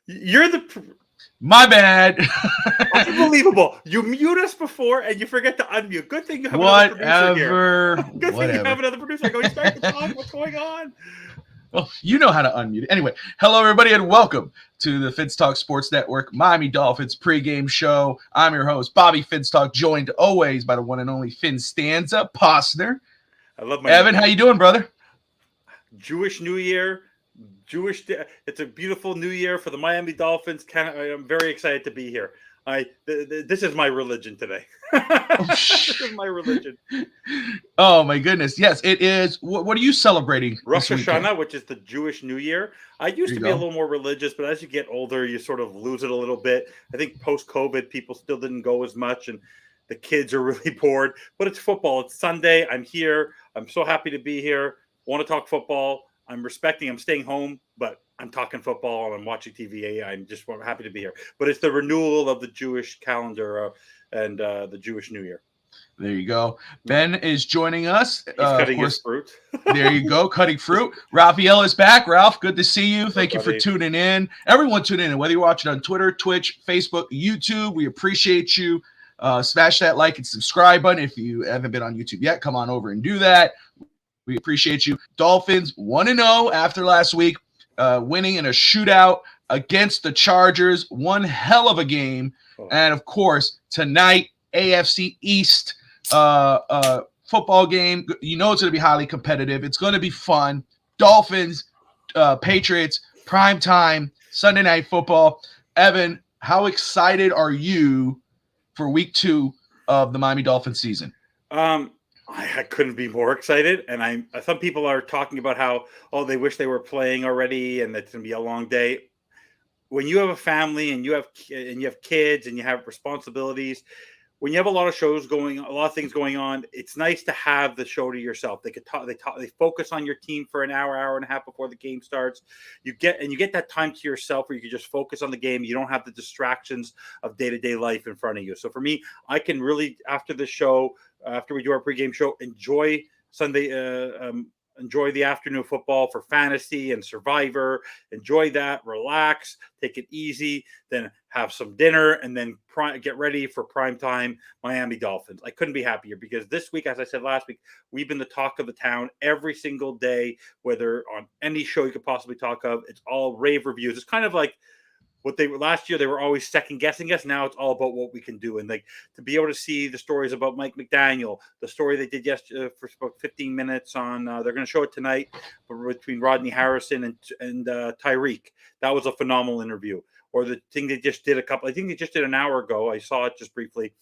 You're the My bad. unbelievable. You mute us before and you forget to unmute. Good thing you have another producer here. Good thing you have another producer. I go, he's back to talk. What's going on? Well, you know how to unmute it. Anyway, hello everybody and welcome to the Fins Talk Sports Network Miami Dolphins pregame show. I'm your host, Bobby Fins Talk, joined always by the one and only FinStanza Posner. I love my Evan. How you doing, brother? Jewish New Year. It's a beautiful New Year for the Miami Dolphins. I'm very excited to be here. This is my religion today. This is my religion. Oh my goodness! Yes, it is. What are you celebrating? Rosh Hashanah, which is the Jewish New Year. I used to be a little more religious, but as you get older, you sort of lose it a little bit. I think post-COVID, people still didn't go as much, and the kids are really bored. But it's football. It's Sunday. I'm here. I'm so happy to be here. Want to talk football. I'm staying home, but I'm talking football and I'm watching TV. I'm just happy to be here. But it's the renewal of the Jewish calendar and the Jewish New Year. There you go. Ben is joining us. He's cutting his fruit. There you go, cutting fruit. Raphael is back. Ralph, good to see you. Thank you for tuning in. Everyone tuning in, whether you're watching on Twitter, Twitch, Facebook, YouTube, we appreciate you. Smash that like and subscribe button. If you haven't been on YouTube yet, come on over and do that. We appreciate you. Dolphins 1-0 after last week, winning in a shootout against the Chargers. One hell of a game. And, of course, tonight, AFC East football game. You know it's going to be highly competitive. It's going to be fun. Dolphins, Patriots, prime time, Sunday Night Football. Evan, how excited are you for week 2 of the Miami Dolphins season? I couldn't be more excited, and some people are talking about how they wish they were playing already, and it's going to be a long day. When you have a family and you have kids and you have responsibilities, when you have a lot of things going on, it's nice to have the show to yourself. They could talk. They focus on your team for an hour and a half before the game starts. You get that time to yourself where you can just focus on the game. You don't have the distractions of day-to-day life in front of you. So for me, I can really, after the show, after we do our pregame show, enjoy Sunday, enjoy the afternoon football for fantasy and Survivor. Enjoy that, relax, take it easy, then have some dinner, and then get ready for primetime Miami Dolphins. I couldn't be happier because this week, as I said last week, we've been the talk of the town every single day, whether on any show you could possibly talk of. It's all rave reviews. It's kind of like what they were last year. They were always second guessing us. Now it's all about what we can do. And to be able to see the stories about Mike McDaniel, the story they did yesterday for about 15 minutes on, they're going to show it tonight between Rodney Harrison and Tyreek. That was a phenomenal interview. Or the thing they just did I think they just did an hour ago. I saw it just briefly.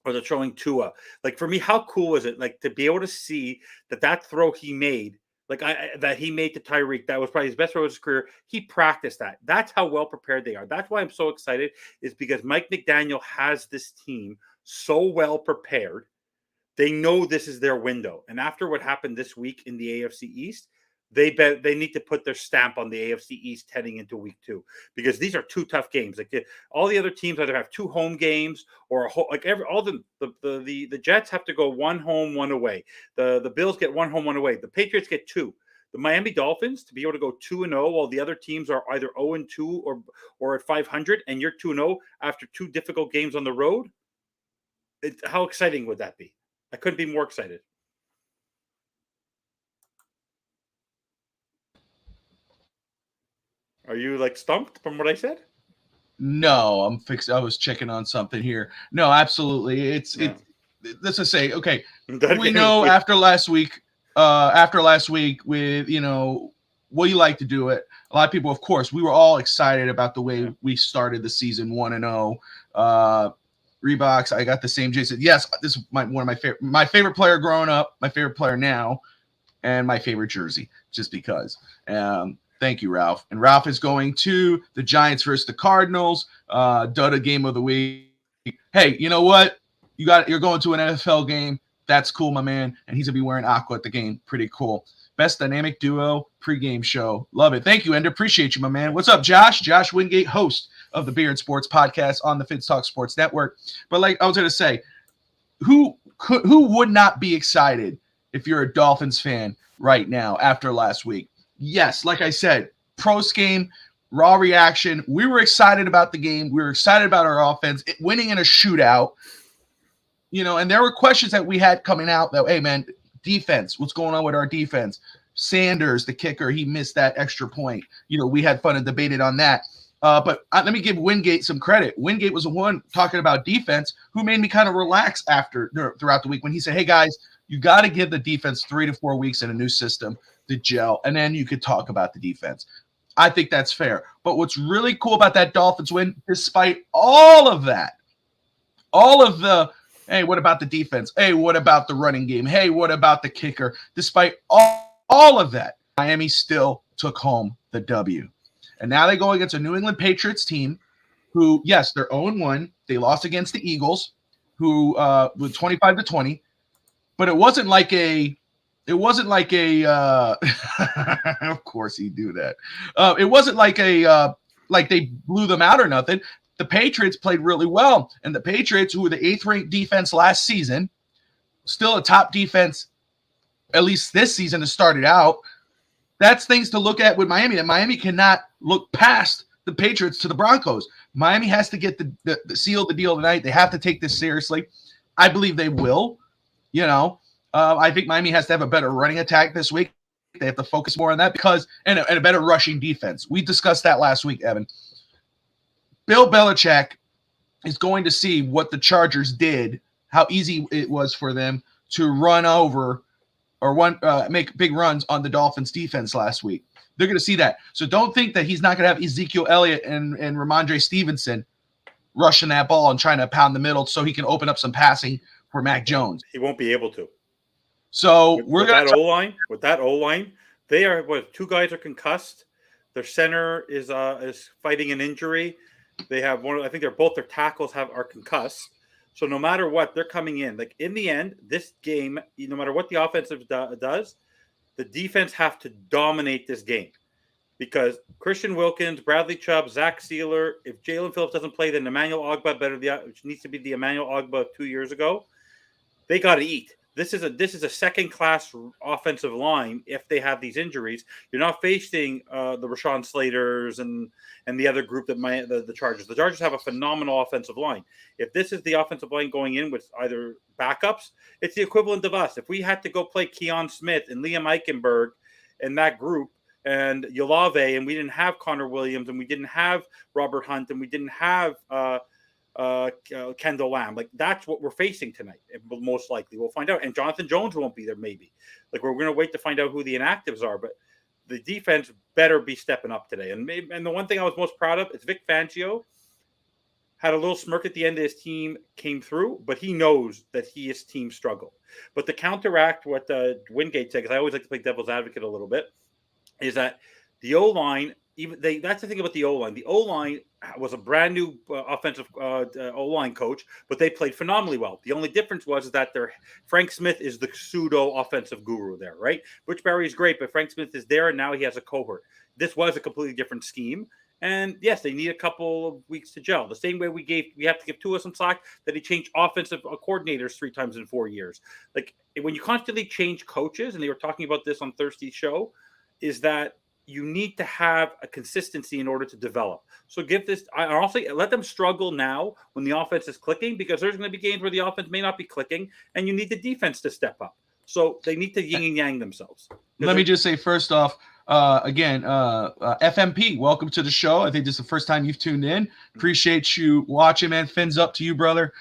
Or they're showing Tua. For me, how cool was it? To be able to see that throw he made, that he made to Tyreek, that was probably his best throw of his career. He practiced that. That's how well prepared they are. That's why I'm so excited, is because Mike McDaniel has this team so well prepared. They know this is their window. And after what happened this week in the AFC East, they need to put their stamp on the AFC East heading into week 2, because these are 2 tough games. All the other teams either have 2 home games or the Jets have to go 1 home, 1 away. The Bills get 1 home, 1 away. The Patriots get 2. The Miami Dolphins, to be able to go 2-0 while the other teams are either 0-2 or at 500, and you're 2-0 after 2 difficult games on the road. How exciting would that be? I couldn't be more excited. Are you stumped from what I said? No, I'm fixed. I was checking on something here. No, absolutely. Let's just say, okay, we know after last week with, what you like to do it. A lot of people, of course, we were all excited about the way we started the season 1-0. Reeboks, I got the same. Jason, yes, this is one of my favorite player growing up, my favorite player now, and my favorite jersey, just because. Thank you, Ralph. And Ralph is going to the Giants versus the Cardinals. Dud game of the week. Hey, you know what? You're going to an NFL game. That's cool, my man. And he's gonna be wearing aqua at the game. Pretty cool. Best dynamic duo pregame show. Love it. Thank you, Ender. Appreciate you, my man. What's up, Josh? Josh Wingate, host of the Beer and Sports podcast on the Fins Talk Sports Network. But like I was gonna say, who would not be excited if you're a Dolphins fan right now after last week? Yes, like I said, post game, raw reaction. We were excited about the game. We were excited about our offense winning in a shootout. And there were questions that we had coming out that, hey, man, defense, what's going on with our defense? Sanders, the kicker, he missed that extra point. We had fun and debated on that. But let me give Wingate some credit. Wingate was the one talking about defense who made me kind of relax throughout the week when he said, hey, guys, you got to give the defense 3 to 4 weeks in a new system to gel, and then you could talk about the defense. I think that's fair. But what's really cool about that Dolphins win, despite all of that, all of the, hey, what about the defense? Hey, what about the running game? Hey, what about the kicker? Despite all of that, Miami still took home the W. And now they go against a New England Patriots team who, yes, they're 0-1. They lost against the Eagles, who with 25-20. But it wasn't like a of course he'd do that. It wasn't like like they blew them out or nothing. The Patriots played really well. And the Patriots, who were the 8th ranked defense last season, still a top defense, at least this season, to start it out. That's things to look at with Miami. And Miami cannot look past the Patriots to the Broncos. Miami has to get the seal the deal tonight. They have to take this seriously. I believe they will. I think Miami has to have a better running attack this week. They have to focus more on that and a better rushing defense. We discussed that last week, Evan. Bill Belichick is going to see what the Chargers did, how easy it was for them to run over or make big runs on the Dolphins defense last week. They're going to see that. So don't think that he's not going to have Ezekiel Elliott and Ramondre Stevenson rushing that ball and trying to pound the middle so he can open up some passing for Mac Jones. He won't be able to. So with that O-line, they are 2 guys are concussed. Their center is fighting an injury. They have I think both their tackles are concussed. So no matter what, they're coming in. Like in the end, this game, no matter what the offensive does, the defense have to dominate this game. Because Christian Wilkins, Bradley Chubb, Zach Sealer, if Jalen Phillips doesn't play, then Emmanuel Ogbah which needs to be the Emmanuel Ogbah of 2 years ago, they got to eat. This is a second-class offensive line. If they have these injuries, you're not facing the Rashawn Slaters and the other group that the Chargers. The Chargers have a phenomenal offensive line. If this is the offensive line going in with either backups, it's the equivalent of us. If we had to go play Keon Smith and Liam Eichenberg and that group and Yolave, and we didn't have Connor Williams, and we didn't have Robert Hunt, and we didn't have Kendall Lamb, like that's what we're facing tonight. Most likely, we'll find out. And Jonathan Jones won't be there. Maybe, like we're going to wait to find out who the inactives are. But the defense better be stepping up today. And the one thing I was most proud of is Vic Fangio had a little smirk at the end of his team came through, but he knows that his team struggled. But to counteract what Wingate said, because I always like to play devil's advocate a little bit, is that the O-line, that's the thing about the O-line. The O-line was a brand new offensive O-line coach, but they played phenomenally well. The only difference was that Frank Smith is the pseudo offensive guru there, right? Butch Barry is great, but Frank Smith is there, and now he has a cohort. This was a completely different scheme. And yes, they need a couple of weeks to gel. The same way we have to give Tua some slack that he changed offensive coordinators 3 times in 4 years. Like when you constantly change coaches, and they were talking about this on Thursday's show, is that you need to have a consistency in order to develop. So I also let them struggle now when the offense is clicking, because there's going to be games where the offense may not be clicking, and you need the defense to step up. So they need to yin and yang themselves. Let me just say first off, again, FMP, welcome to the show. I think this is the first time you've tuned in. Appreciate you watching, man. Fins up to you, brother.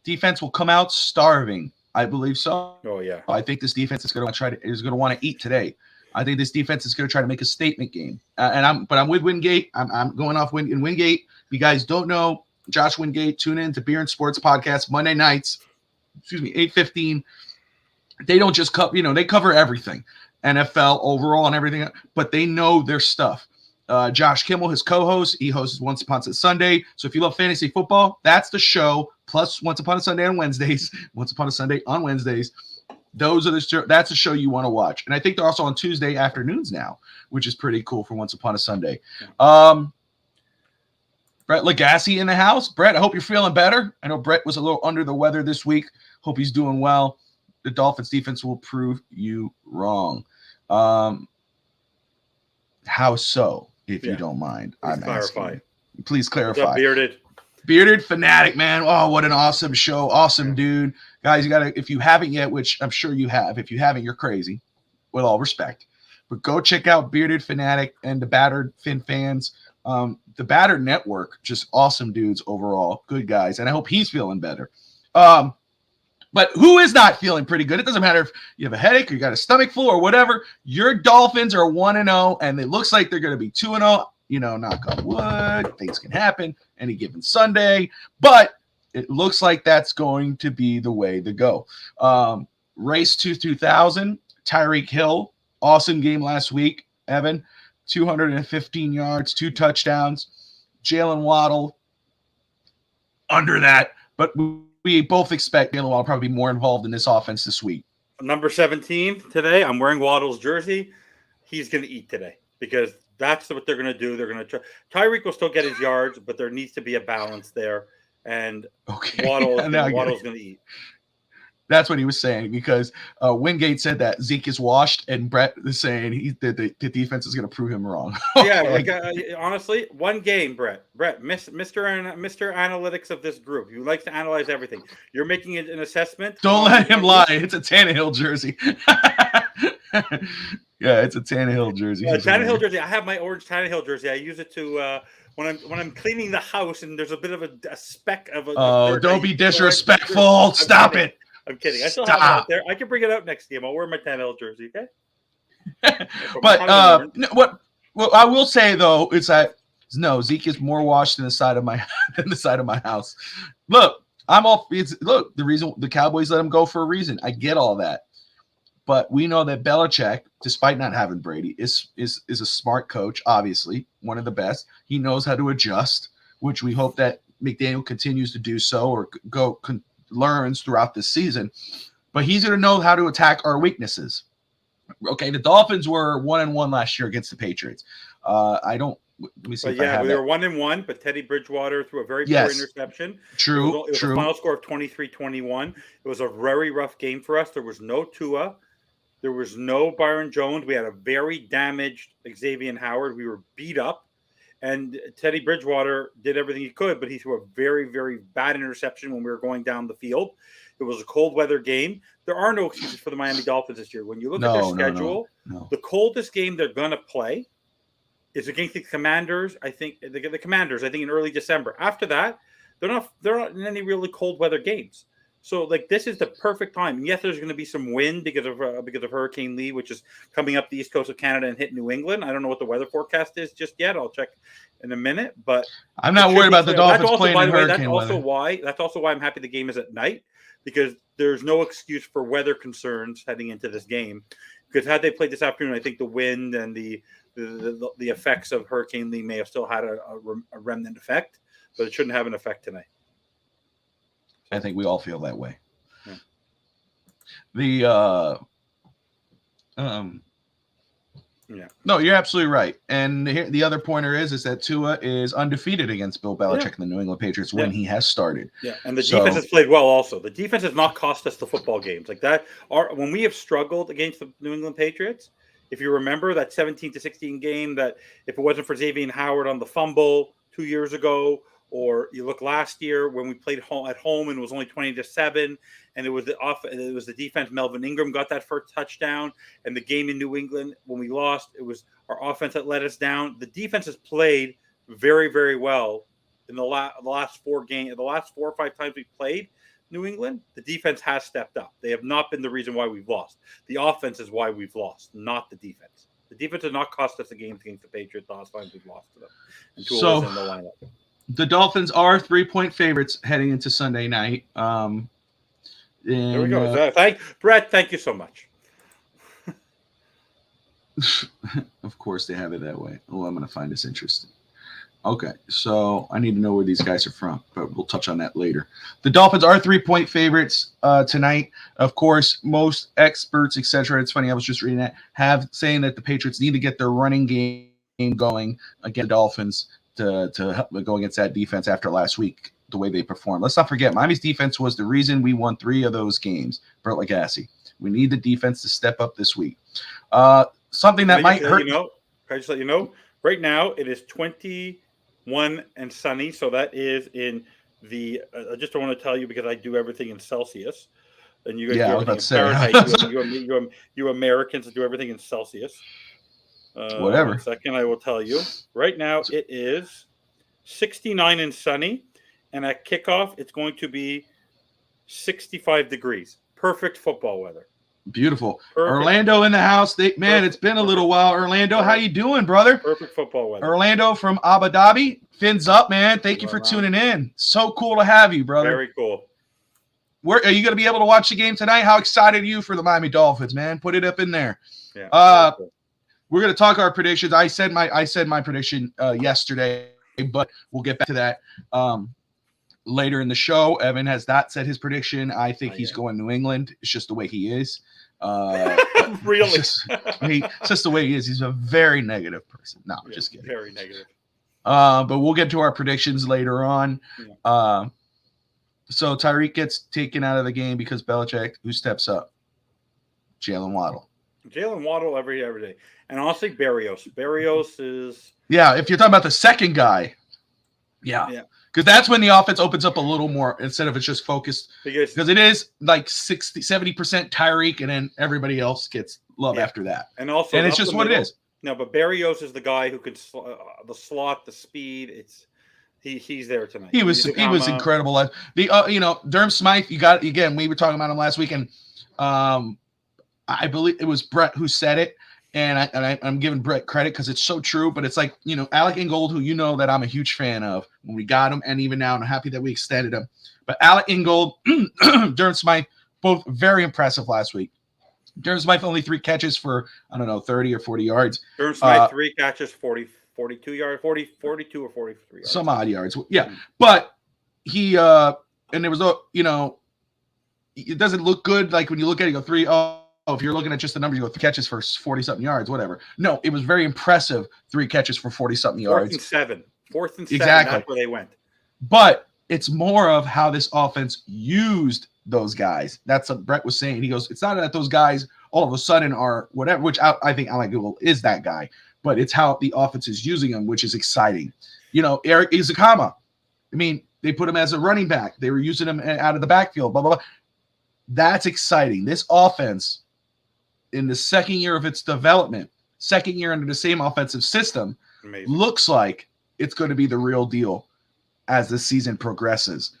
Defense will come out starving. I believe so. Oh yeah. I think this defense is going to want to eat today. I think this defense is going to try to make a statement game. I'm with Wingate. I'm going off in Wingate. If you guys don't know, Josh Wingate, tune in to Beer and Sports Podcast Monday nights. 8:15. They don't just cover, they cover everything, NFL overall and everything, but they know their stuff. Josh Kimmel, his co-host, he hosts Once Upon a Sunday. So if you love fantasy football, that's the show. Plus Once Upon a Sunday on Wednesdays. Once Upon a Sunday on Wednesdays. That's the show you want to watch. And I think they're also on Tuesday afternoons now, which is pretty cool for Once Upon a Sunday. Brett Legassi in the house. Brett, I hope you're feeling better. I know Brett was a little under the weather this week. Hope he's doing well. The Dolphins defense will prove you wrong. How so? if you don't mind. Please clarify. Please clarify. What's up, Bearded Fanatic, man. Oh, what an awesome show. Awesome dude. Guys, you got to, if you haven't yet, which I'm sure you have, if you haven't, you're crazy, with all respect. But go check out Bearded Fanatic and the Battered Fin Fans. The Battered Network, just awesome dudes overall. Good guys. And I hope he's feeling better. But who is not feeling pretty good? It doesn't matter if you have a headache or you got a stomach flu or whatever. Your Dolphins are 1-0, and it looks like they're going to be 2-0. You know, knock on wood. Things can happen any given Sunday. But it looks like that's going to be the way to go. Race to 2,000. Tyreek Hill, awesome game last week. Evan, 215 yards, 2 touchdowns. Jalen Waddle, under that. But we both expect Jalen Waddle probably be more involved in this offense this week. Number 17 today. I'm wearing Waddle's jersey. He's going to eat today because that's what they're going to do. They're going to try. Tyreek will still get his yards, but there needs to be a balance there. And Waddle's going to eat. That's what he was saying because Wingate said that Zeke is washed, and Brett is saying the defense is going to prove him wrong. Okay. Yeah, honestly, one game, Brett, Mr. Analytics of this group. You like to analyze everything. You're making an assessment. Don't let him lie. It's a Tannehill jersey. Yeah, it's a Tannehill jersey. Tannehill jersey. I have my orange Tannehill jersey. I use it to when I'm cleaning the house and there's a bit of a speck of a. Oh, don't be disrespectful! Stop it. I'm kidding. I still have it out there. I can bring it out next game. I'll wear my Tannehill jersey, okay? But what I will say though is that no, Zeke is more washed than the side of my house. Look, the reason the Cowboys let him go for a reason. I get all that, but we know that Belichick, despite not having Brady, is a smart coach. Obviously, one of the best. He knows how to adjust, which we hope that McDaniel continues to do so or learns throughout this season, but he's going to know how to attack our weaknesses. Okay, the Dolphins were 1-1 last year against the Patriots. Let me see. We were 1-1, but Teddy Bridgewater threw a very poor interception. True. It was a final score of 23-21. It was a very rough game for us. There was no Tua. There was no Byron Jones. We had a very damaged Xavier Howard. We were beat up. And Teddy Bridgewater did everything he could, but he threw a very, very bad interception when we were going down the field. It was a cold weather game. There are no excuses for the Miami Dolphins this year. When you look at their schedule, the coldest game they're going to play is against the Commanders. I think the Commanders. I think in early December. After that, they're not in any really cold weather games. So, this is the perfect time. And yes, there's going to be some wind because of Hurricane Lee, which is coming up the east coast of Canada and hitting New England. I don't know what the weather forecast is just yet. I'll check in a minute. But I'm not worried about the Dolphins playing in hurricane weather. That's also why I'm happy the game is at night, because there's no excuse for weather concerns heading into this game. Because had they played this afternoon, I think the wind and the effects of Hurricane Lee may have still had a remnant effect, but it shouldn't have an effect tonight. I think we all feel that way. Yeah. No, you're absolutely right. And the other pointer is that Tua is undefeated against Bill Belichick and the New England Patriots when he has started. Yeah, and the defense has played well also. The defense has not cost us the football games like that. When we have struggled against the New England Patriots, if you remember that 17-16 game, that if it wasn't for Xavier Howard on the fumble 2 years ago, or you look last year when we played at home and it was only 20-7, and it was the defense. Melvin Ingram got that first touchdown, and the game in New England when we lost, it was our offense that let us down. The defense has played very, very well in the last 4 games. The last 4 or 5 times we played New England, the defense has stepped up. They have not been the reason why we've lost. The offense is why we've lost, not the defense. The defense has not cost us the games against the Patriots the last time we've lost to them. And Tua was in the lineup. The Dolphins are 3-point favorites heading into Sunday night. There we go. Brett, thank you so much. Of course they have it that way. Oh, I'm going to find this interesting. Okay, so I need to know where these guys are from, but we'll touch on that later. The Dolphins are 3-point favorites tonight. Of course, most experts, etc. It's funny, I was just reading that, saying that the Patriots need to get their running game going against the Dolphins to go against that defense after last week, the way they performed. Let's not forget, Miami's defense was the reason we won 3 of those games. Bert Legassi. We need the defense to step up this week. Something that might hurt. Can I just let you know? Right now, it is 21 and sunny. So that is in the. I just don't want to tell you because I do everything in Celsius, and you guys do Yeah, I was everything about in to say. Fahrenheit. You Americans do everything in Celsius. Whatever. 1 second, I will tell you. Right now, it is 69 and sunny, and at kickoff, it's going to be 65 degrees. Perfect football weather. Beautiful. Perfect. Orlando in the house. It's been a little while. Orlando, how you doing, brother? Perfect football weather. Orlando from Abu Dhabi. Fins up, man. Thank you for tuning in. So cool to have you, brother. Very cool. Where are you going to be able to watch the game tonight? How excited are you for the Miami Dolphins, man? Put it up in there. Yeah. Cool. We're going to talk our predictions. I said my prediction yesterday, but we'll get back to that later in the show. Evan has not said his prediction. I think he's going New England. It's just the way he is. Really? It's just the way he is. He's a very negative person. No, just kidding. Very negative. But we'll get to our predictions later on. Yeah. So Tyreek gets taken out of the game because Belichick, who steps up? Jalen Waddle. Jalen Waddle every day. And honestly, Berrios. Berrios is... Yeah, if you're talking about the second guy. Yeah. Because that's when the offense opens up a little more instead of it's just focused. Because it is like 60-70% Tyreek, and then everybody else gets love after that. And also, it's just what it is. No, but Berrios is the guy who can the slot, the speed. He's there tonight. He was incredible. Durham Smythe. You got again. We were talking about him last week, and I believe it was Brett who said it. And I'm giving Brett credit because it's so true, but it's like, Alec Ingold, who that I'm a huge fan of when we got him, and even now I'm happy that we extended him. But Alec Ingold, Durham Smythe, both very impressive last week. Durham Smythe only 3 catches for, 30 or 40 yards. Durham Smythe 3 catches, 42 yards, 42 or 43 yards. Some odd yards. Yeah. But he, and there was, it doesn't look good. Like when you look at it, you go 3, if you're looking at just the numbers, you go 3 catches for 40-something yards, whatever. No, it was very impressive. 3 catches for 40-something yards. 4th and 7. Exactly. That's where they went. But it's more of how this offense used those guys. That's what Brett was saying. He goes, it's not that those guys all of a sudden are whatever, which I think Alec Google is that guy, but it's how the offense is using them, which is exciting. Eric Izukama. They put him as a running back. They were using him out of the backfield, blah, blah, blah. That's exciting. This offense, in the second year of its development, second year under the same offensive system, amazing. Looks like it's going to be the real deal as the season progresses.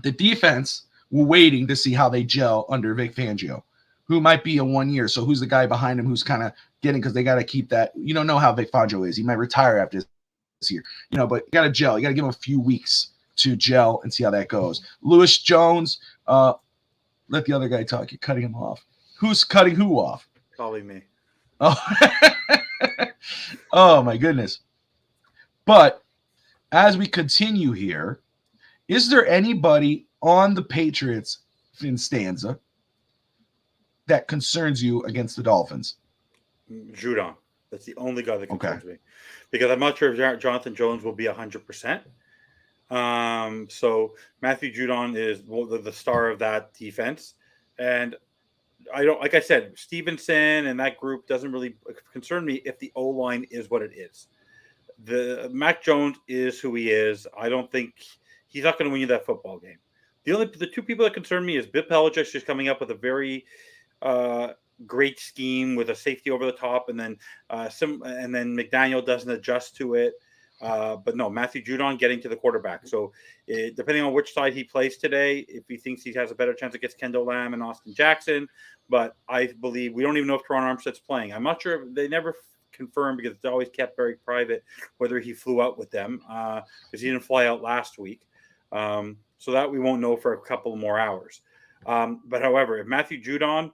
The defense, we're waiting to see how they gel under Vic Fangio, who might be a 1 year. So who's the guy behind him who's kind of getting, because they got to keep that. You don't know how Vic Fangio is. He might retire after this year, but you got to gel. You got to give him a few weeks to gel and see how that goes. Lewis Jones, let the other guy talk. You're cutting him off. Who's cutting who off? Probably me. Oh my goodness. But as we continue here, is there anybody on the Patriots FinStanza that concerns you against the Dolphins? Judon. That's the only guy that concerns me. Because I'm not sure if Jonathan Jones will be 100%. So Matthew Judon is the star of that defense. And I don't, like I said, Stevenson and that group doesn't really concern me if the O-line is what it is. The Mac Jones is who he is. I don't think he's not going to win you that football game. The 2 people that concern me is Bill Belichick just coming up with a very great scheme with a safety over the top, and then McDaniel doesn't adjust to it. But no, Matthew Judon getting to the quarterback. So depending on which side he plays today, if he thinks he has a better chance against Kendall Lamb and Austin Jackson, but I believe we don't even know if Teron Armstead's playing. I'm not sure. They never confirmed because it's always kept very private whether he flew out with them because he didn't fly out last week. So that we won't know for a couple more hours. But however, if Teron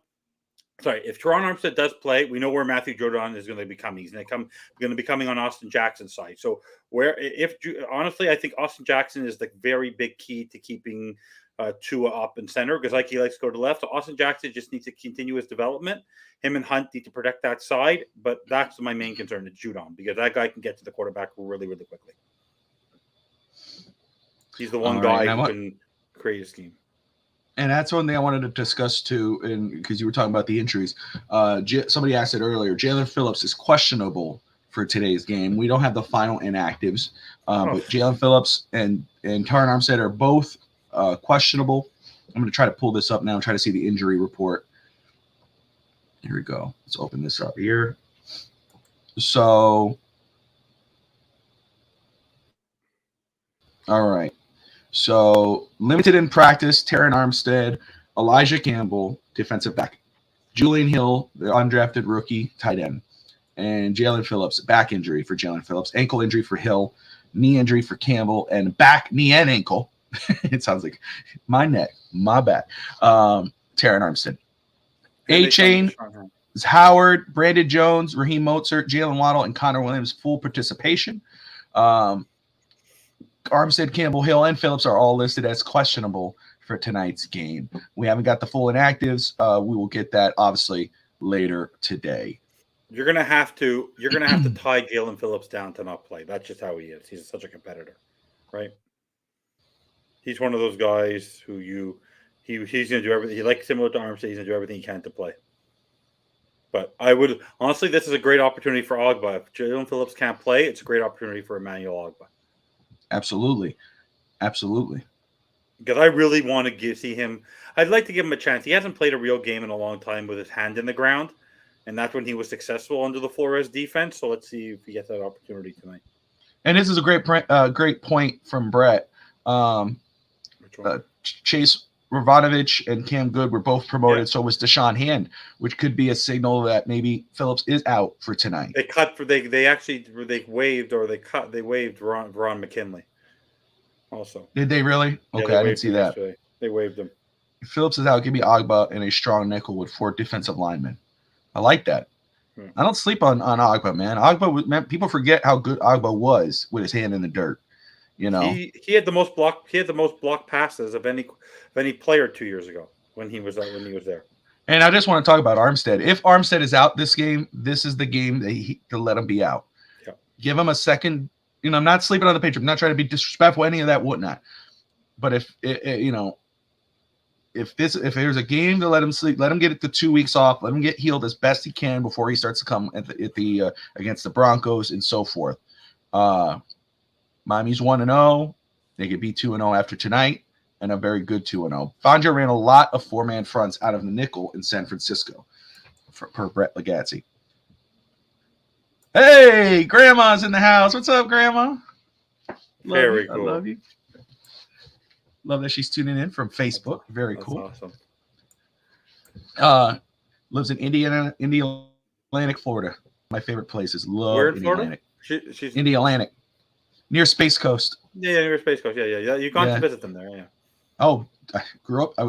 Armstead does play, we know where Matthew Judon is going to be coming. He's going to be coming on Austin Jackson's side. So honestly, I think Austin Jackson is the very big key to keeping Tua up in center, because he likes to go to the left. So Austin Jackson just needs to continue his development. Him and Hunt need to protect that side, but that's my main concern is Judon, because that guy can get to the quarterback really, really quickly. He's the one guy who can create a scheme. And that's one thing I wanted to discuss too, and because you were talking about the injuries. Somebody asked it earlier. Jalen Phillips is questionable for today's game. We don't have the final inactives, but Jalen Phillips and Tyron Armstead are both questionable. I'm going to try to pull this up now and try to see the injury report. Here we go. Let's open this up here. So, all right. So, limited in practice, Tyron Armstead, Elijah Campbell, defensive back, Julian Hill, the undrafted rookie, tight end, and Jalen Phillips, back injury for Jalen Phillips, ankle injury for Hill, knee injury for Campbell, and back, knee, and ankle. It sounds like my neck, my back. Tyron Armstead. A-Chain is Howard, Brandon Jones, Raheem Mostert, Jalen Waddle, and Connor Williams, full participation. Armstead, Campbell, Hill, and Phillips are all listed as questionable for tonight's game. We haven't got the full inactives. We will get that obviously later today. You're gonna have to tie Jalen Phillips down to not play. That's just how he is. He's such a competitor, right? He's one of those guys who he's gonna do everything. He like similar to Armstead. He's gonna do everything he can to play. But I would honestly, this is a great opportunity for Ogba. If Jalen Phillips can't play, it's a great opportunity for Emmanuel Ogba. Absolutely. Because I really want to see him. I'd like to give him a chance. He hasn't played a real game in a long time with his hand in the ground, and that's when he was successful under the Flores defense. So let's see if he gets that opportunity tonight. And this is a great point from Brett. Chase Ravanovich and Cam Good were both promoted. Yeah. So was Deshaun Hand, which could be a signal that maybe Phillips is out for tonight. They waived Ron McKinley. Also, did they really? Okay, I didn't see that. Yesterday. They waived him. If Phillips is out, give me Ogba and a strong nickel with 4 defensive linemen. I like that. I don't sleep on Ogba, man. Ogba, people forget how good Ogba was with his hand in the dirt. You know, he had the most block passes of any player 2 years ago when he was there. And I just want to talk about Armstead. If Armstead is out this game, this is the game to let him be out. Yeah. Give him a second. You know, I'm not sleeping on the Patriots. I'm not trying to be disrespectful, any of that, whatnot. But if there's a game to let him sleep, let him get it to 2 weeks off. Let him get healed as best he can before he starts to come against the Broncos and so forth. Miami's 1-0. They could be 2-0 after tonight, and a very good 2-0. Fangio ran a lot of 4-man fronts out of the nickel in San Francisco, per Brett Legazzi. Hey, Grandma's in the house. What's up, Grandma? Very cool. I love you. Love that she's tuning in from Facebook. Very cool. Awesome. Lives in Indialantic, Florida. My favorite places. Love Where in Indialantic. Florida? She's Indialantic. Near Space Coast. Yeah, near Space Coast. Yeah. You've gone to visit them there, yeah. Oh, I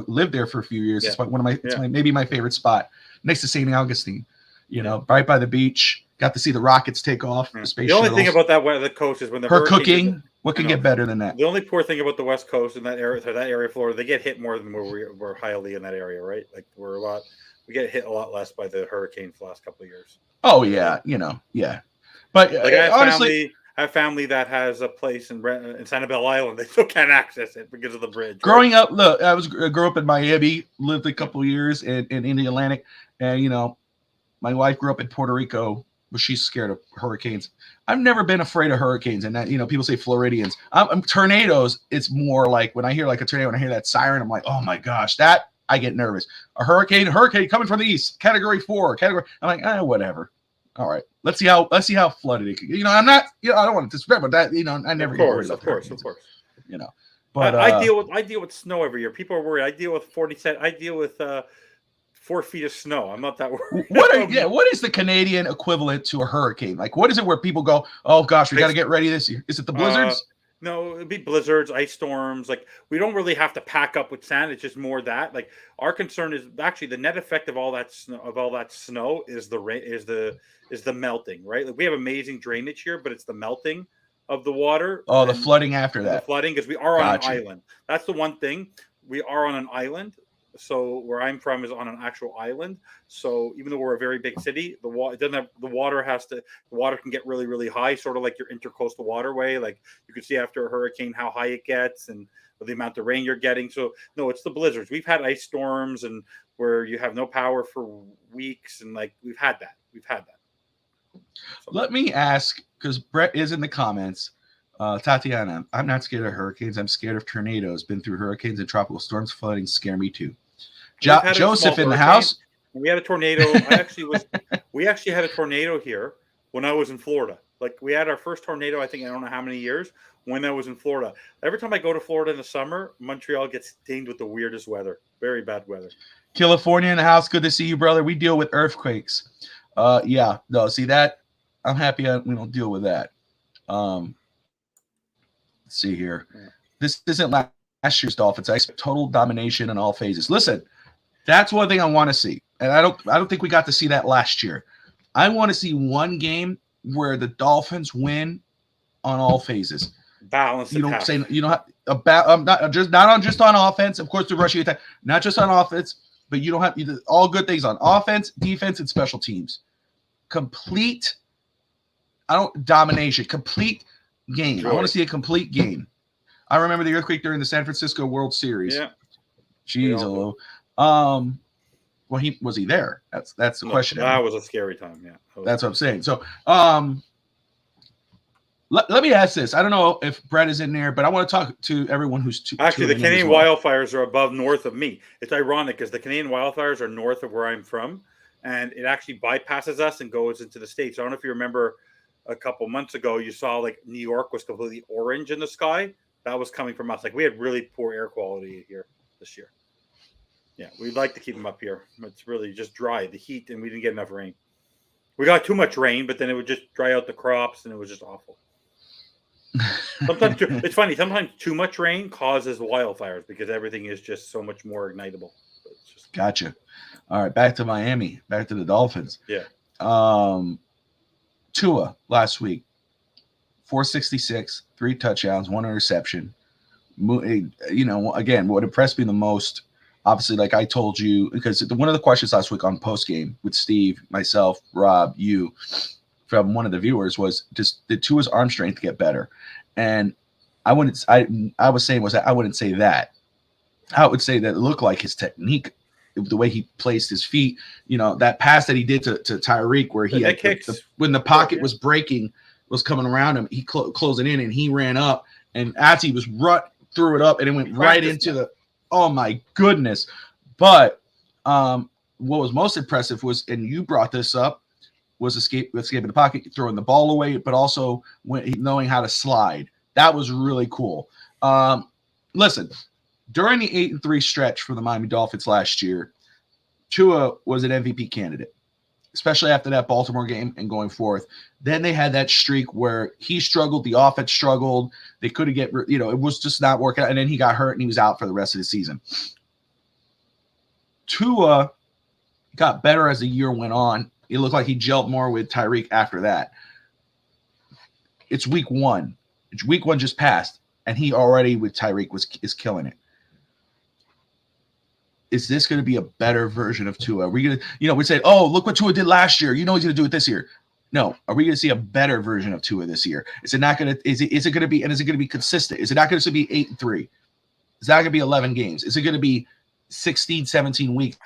lived there for a few years. Yeah. It's one of maybe my favorite spot. Next to St. Augustine. Right by the beach. Got to see the rockets take off. The space The only shuttles. thing about the coast is when her cooking. What can get better than that? The only poor thing about the West Coast and that area of Florida, they get hit more than we're highly in that area, right? Like we get hit a lot less by the hurricanes the last couple of years. Oh yeah, yeah. But like I have family that has a place in Sanibel Island. They still can't access it because of the bridge. Growing up, look, I grew up in Miami, lived a couple of years in Indialantic, and my wife grew up in Puerto Rico, but she's scared of hurricanes. I've never been afraid of hurricanes, and that people say Floridians. Tornadoes. It's more like when I hear like a tornado and I hear that siren, I'm like, oh my gosh, that I get nervous. A hurricane coming from the east, category 4, category. I'm like, whatever. All right, let's see how flooded it could get. I'm not. I don't want to disrespect, but that I never. Of course. But I deal with snow every year. People are worried. I deal with 4 feet of snow. I'm not that worried. What is the Canadian equivalent to a hurricane? Like, what is it where people go, oh gosh, we got to get ready this year? Is it the blizzards? No, it'd be blizzards, ice storms. Like, we don't really have to pack up with sand. It's just more that. Like, our concern is actually the net effect of all that snow is the melting, right? Like, we have amazing drainage here, but it's the melting of the water. Oh, the flooding after that. The flooding, because we are on an island. That's the one thing. We are on an island. So where I'm from is on an actual island. So even though we're a very big city, the water can get really, really high, sort of like your intercoastal waterway. Like you can see after a hurricane how high it gets and the amount of rain you're getting. So no, it's the blizzards. We've had ice storms and where you have no power for weeks, and like we've had that. So. Let me ask, because Brett is in the comments. Tatiana, I'm not scared of hurricanes. I'm scared of tornadoes. Been through hurricanes and tropical storms. Flooding scare me too. Joseph in the house. We had a tornado. We actually had a tornado here when I was in Florida. Like, we had our first tornado, I think, I don't know how many years, when I was in Florida. Every time I go to Florida in the summer, Montreal gets dinged with the weirdest weather. Very bad weather. California in the house. Good to see you, brother. We deal with earthquakes. Yeah. No, see that? I'm happy we don't deal with that. Let's see here. Yeah. This isn't last year's Dolphins. I expect total domination in all phases. Listen, that's one thing I want to see. And I don't think we got to see that last year. I want to see one game where the Dolphins win on all phases. Balance. You don't say not just on offense. Of course, the rushing attack, not just on offense, but you don't have all good things on offense, defense, and special teams. Complete. Domination. Complete game. Joy. I want to see a complete game. I remember the earthquake during the San Francisco World Series. Yeah. Jeez, hello. Well, was he there? That's the question. That was a scary time. Yeah. That's what I'm saying. So, let me ask this. I don't know if Brett is in there, but I want to talk to everyone who's actually the Canadian wildfires are north of me. It's ironic because the Canadian wildfires are north of where I'm from, and it actually bypasses us and goes into the States. I don't know if you remember a couple months ago, you saw like New York was completely orange in the sky. That was coming from us. Like, we had really poor air quality here this year. Yeah, we'd like to keep them up here. It's really just dry, the heat, and we didn't get enough rain. We got too much rain, but then it would just dry out the crops, and it was just awful. Sometimes it's funny. Sometimes too much rain causes wildfires because everything is just so much more ignitable. Gotcha. All right, back to Miami. Back to the Dolphins. Yeah. Tua last week, 466, 3 touchdowns, 1 interception. Again, what impressed me the most, obviously, like I told you, because one of the questions last week on postgame with Steve, myself, Rob, you, from one of the viewers was, did Tua's arm strength get better? And I wouldn't say that. I would say that it looked like his technique, the way he placed his feet, that pass that he did to Tyrique, where he had when the pocket was breaking, was coming around him, he closed it in, and he ran up, and as he was threw it up, and it went right into the. Oh my goodness! But what was most impressive was, and you brought this up, was escaping the pocket, throwing the ball away, but also knowing how to slide. That was really cool. Listen. During the 8-3 stretch for the Miami Dolphins last year, Tua was an MVP candidate, especially after that Baltimore game and going forth. Then they had that streak where he struggled, the offense struggled. They couldn't it was just not working out. And then he got hurt and he was out for the rest of the season. Tua got better as the year went on. It looked like he gelled more with Tyreek after that. It's week 1. Week 1 just passed, and he already with Tyreek is killing it. Is this going to be a better version of Tua? Are we going to, we say, oh, look what Tua did last year. He's going to do it this year. No. Are we going to see a better version of Tua this year? Is it going to be consistent? Is it not going to be 8-3? Is that going to be 11 games? Is it going to be 16, 17 weeks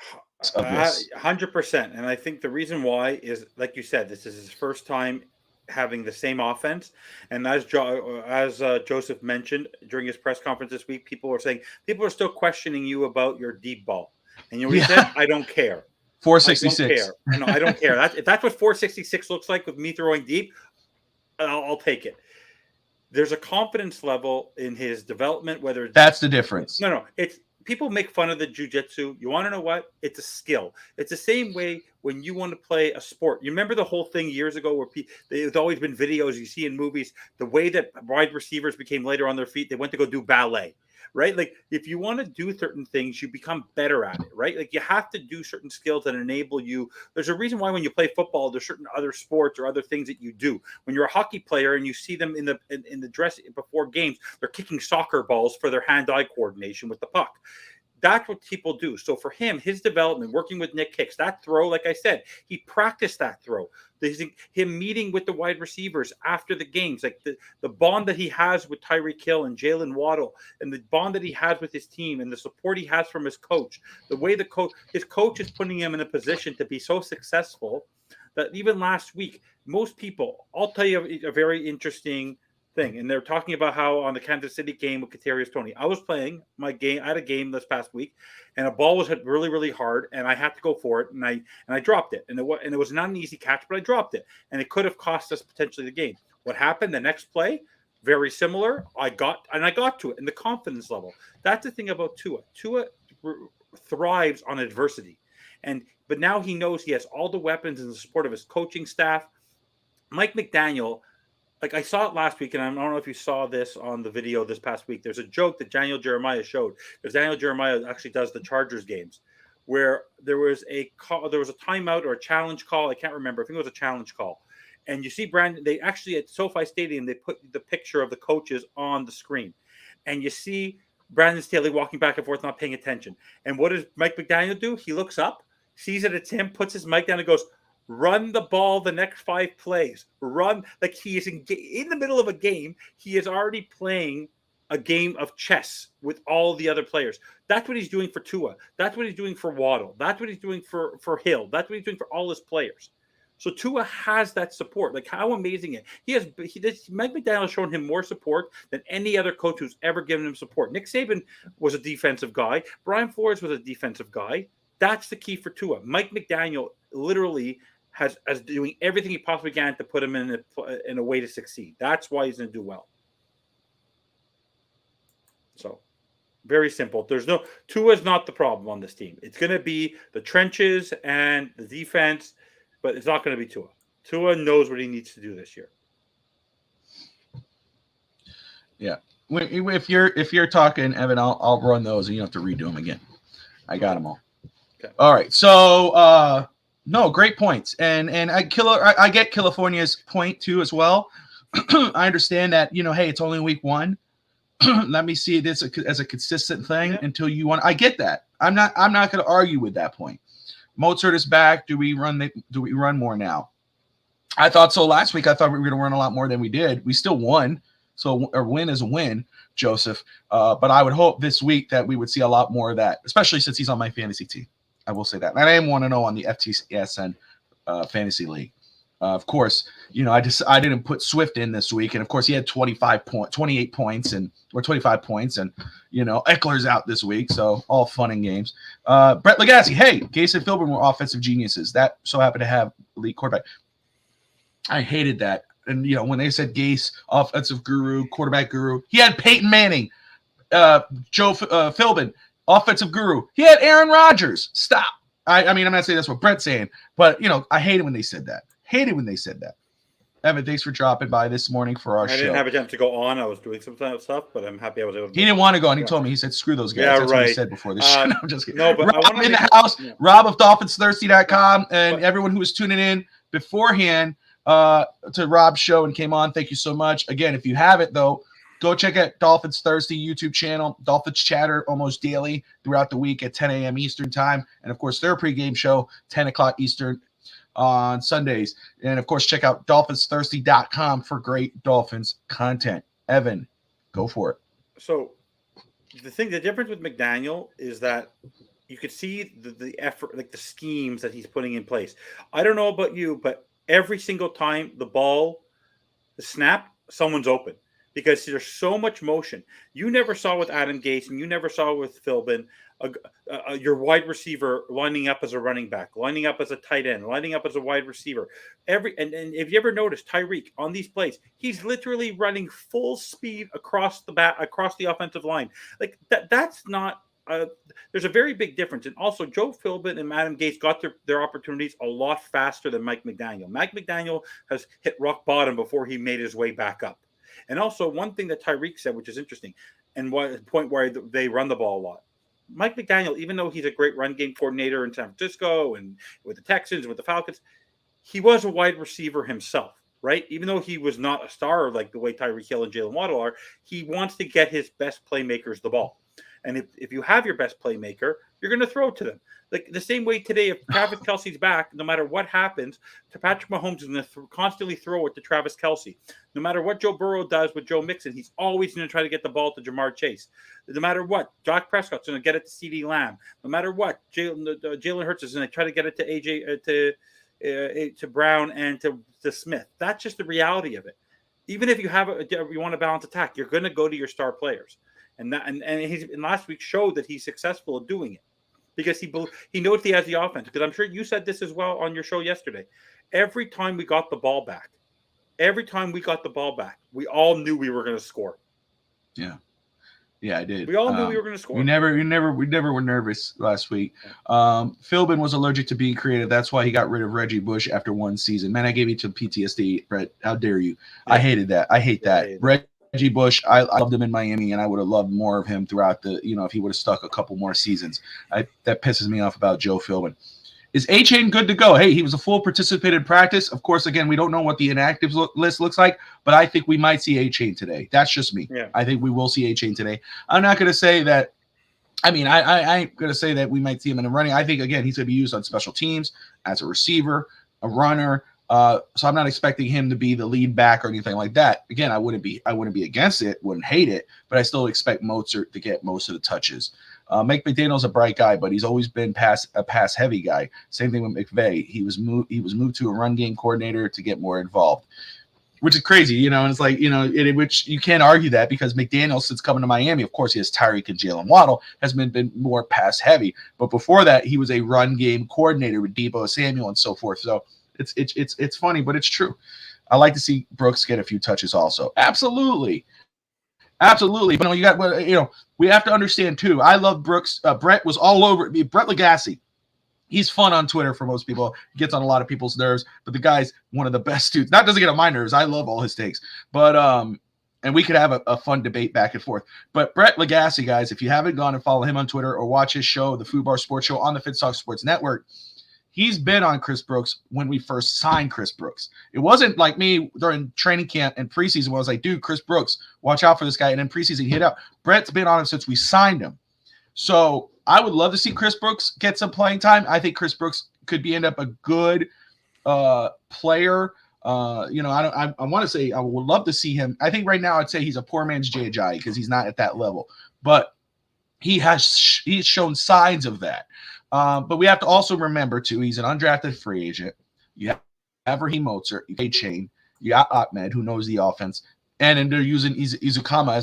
of this? 100%. And I think the reason why is, like you said, this is his first time having the same offense. And as Joseph mentioned during his press conference this week, people are still questioning you about your deep ball. And he said, I don't care. 466. I don't care. If that's what 466 looks like with me throwing deep, I'll take it. There's a confidence level in his development, whether that's the difference. No, it's people make fun of the jiu-jitsu. You want to know what? It's a skill. It's the same way when you want to play a sport. You remember the whole thing years ago where there's always been videos you see in movies, the way that wide receivers became later on their feet, they went to go do ballet, right? Like, if you want to do certain things, you become better at it, right? Like, you have to do certain skills that enable you. There's a reason why when you play football, there's certain other sports or other things that you do. When you're a hockey player and you see them in the dress before games, they're kicking soccer balls for their hand-eye coordination with the puck. That's what people do. So for him, his development, working with Nick Hicks, that throw, like I said, he practiced that throw. Him meeting with the wide receivers after the games, like the bond that he has with Tyreek Hill and Jalen Waddle, and the bond that he has with his team, and the support he has from his coach, the way his coach is putting him in a position to be so successful that even last week, most people, I'll tell you a very interesting thing. And they're talking about how on the Kansas City game with Kadarius Toney, I was playing my game. I had a game this past week, and a ball was hit really, really hard, and I had to go for it, and I dropped it, and it was not an easy catch, but I dropped it, and it could have cost us potentially the game. What happened? The next play, very similar. I got to it, and the confidence level. That's the thing about Tua. Tua thrives on adversity, but now he knows he has all the weapons and the support of his coaching staff. Mike McDaniel. Like I saw it last week, and I don't know if you saw this on the video this past week. There's a joke that Daniel Jeremiah showed, because Daniel Jeremiah actually does the Chargers games, where there was a timeout or a challenge call. I can't remember. I think it was a challenge call, and you see Brandon. They actually at SoFi Stadium they put the picture of the coaches on the screen, and you see Brandon Staley walking back and forth, not paying attention. And what does Mike McDaniel do? He looks up, sees that it's him, puts his mic down, and goes, "Run the ball the next 5 plays. Run." Like he is in the middle of a game. He is already playing a game of chess with all the other players. That's what he's doing for Tua. That's what he's doing for Waddle. That's what he's doing for Hill. That's what he's doing for all his players. So Tua has that support. Like how amazing it. Mike McDaniel has shown him more support than any other coach who's ever given him support. Nick Saban was a defensive guy. Brian Flores was a defensive guy. That's the key for Tua. Mike McDaniel literally as doing everything he possibly can to put him in a way to succeed. That's why he's going to do well. So, very simple. Tua's not the problem on this team. It's going to be the trenches and the defense, but it's not going to be Tua. Tua knows what he needs to do this year. Yeah. If you're talking, Evan, I'll run those and you don't have to redo them again. I got them all. Okay. All right. So, no, great points. And I get California's point too as well. I understand that, hey, it's only week 1. Let me see this as a consistent thing until you want. I get that. I'm not going to argue with that point. Mozart is back. Do we run more now? I thought so last week. I thought we were going to run a lot more than we did. We still won. So a win is a win, Joseph. But I would hope this week that we would see a lot more of that, especially since he's on my fantasy team. I will say that. And I am 1-0 on the FTSN fantasy league. Of course, I didn't put Swift in this week, and of course he had 28 points or 25 points, and Eckler's out this week, so all fun and games. Brett Legassi, hey, Gase and Philbin were offensive geniuses. That so happened to have elite quarterback. I hated that, and when they said Gase, offensive guru, quarterback guru, he had Peyton Manning, Philbin. Offensive guru. He had Aaron Rodgers. Stop. I mean, I'm not saying that's what Brett's saying, but, I hate it when they said that. Evan, thanks for dropping by this morning for our show. I didn't have a chance to go on. I was doing some stuff, but I'm happy I was able to. He didn't want to go on. He told me, he said, screw those guys. Yeah, that's right. what he said before this show. No, I'm just kidding. No, but Rob in the house. Yeah. Rob of DolphinsThirsty.com and everyone who was tuning in beforehand to Rob's show and came on. Thank you so much. Again, if you haven't, though, go check out Dolphins Thirsty YouTube channel, Dolphins Chatter almost daily throughout the week at 10 a.m. Eastern time. And, of course, their pregame show, 10 o'clock Eastern on Sundays. And, of course, check out DolphinsThirsty.com for great Dolphins content. Evan, go for it. So the difference with McDaniel is that you could see the effort, like the schemes that he's putting in place. I don't know about you, but every single time the snap, someone's open. Because there's so much motion. You never saw with Adam Gase, and you never saw with Philbin, your wide receiver lining up as a running back, lining up as a tight end, lining up as a wide receiver. And if you ever noticed, Tyreek on these plays, he's literally running full speed across the offensive line. Like that's not. There's a very big difference. And also, Joe Philbin and Adam Gase got their opportunities a lot faster than Mike McDaniel. Mike McDaniel has hit rock bottom before he made his way back up. And also, one thing that Tyreek said, which is interesting, and the point where they run the ball a lot. Mike McDaniel, even though he's a great run game coordinator in San Francisco and with the Texans, with the Falcons, he was a wide receiver himself, right? Even though he was not a star like the way Tyreek Hill and Jalen Waddle are, he wants to get his best playmakers the ball. And if you have your best playmaker, you're going to throw it to them. Like the same way today, if Travis Kelce's back, no matter what happens, Patrick Mahomes is going to constantly throw it to Travis Kelce. No matter what Joe Burrow does with Joe Mixon, he's always going to try to get the ball to Jamar Chase. No matter what, Dak Prescott's going to get it to CeeDee Lamb. No matter what, Jalen Hurts is going to try to get it to to Brown and to Smith. That's just the reality of it. Even if you you want to balance attack, you're going to go to your star players, and last week showed that he's successful at doing it because he knows he has the offense. Because I'm sure you said this as well on your show yesterday. Every time we got the ball back, we all knew we were going to score. Yeah, I did. We all knew we were going to score. We never were nervous last week. Philbin was allergic to being creative. That's why he got rid of Reggie Bush after one season. Man, I gave you to PTSD, Brett. How dare you? Yeah. I hated that. I hate that. Reggie Bush, I loved him in Miami, and I would have loved more of him throughout if he would have stuck a couple more seasons. That pisses me off about Joe Philbin. Is A-Chain good to go? Hey, he was a full participated practice. Of course, again, we don't know what the inactives list looks like, but I think we might see A-Chain today. That's just me. Yeah. I think we will see A-Chain today. I'm not going to say that. I mean, I ain't going to say that we might see him in the running. I think, again, he's going to be used on special teams as a receiver, a runner. So I'm not expecting him to be the lead back or anything like that. Again, I wouldn't be against it, wouldn't hate it, but I still expect Mozart to get most of the touches. Mike McDaniel's a bright guy, but he's always been a pass heavy guy. Same thing with McVay. He was moved to a run game coordinator to get more involved, which is crazy, and it's like, which you can't argue that because McDaniel, since coming to Miami, of course, he has Tyreek and Jalen Waddle, has been more pass heavy. But before that, he was a run game coordinator with Deebo Samuel and so forth. So it's funny, but it's true. I like to see Brooks get a few touches also. Absolutely. Absolutely. But we have to understand too. I love Brooks. Brett was all over it. Brett Lagasse. He's fun on Twitter for most people. He gets on a lot of people's nerves, but the guy's one of the best dudes. That doesn't get on my nerves. I love all his takes. But and we could have a fun debate back and forth. But Brett Lagasse, guys, if you haven't gone and follow him on Twitter or watch his show, the Food Bar Sports Show on the Fins Talk Sports Network, he's been on Chris Brooks when we first signed Chris Brooks. It wasn't like me during training camp and preseason where I was like, dude, Chris Brooks, watch out for this guy. And then preseason, he hit up. Brett's been on him since we signed him. So I would love to see Chris Brooks get some playing time. I think Chris Brooks could end up a good player. I want to say I would love to see him. I think right now I'd say he's a poor man's Jay Ajayi because he's not at that level. But he's shown signs of that. But we have to also remember, too, he's an undrafted free agent. You have Raheem Mozart, you have Chain, you got Ahmed, who knows the offense, and then they're using Izukama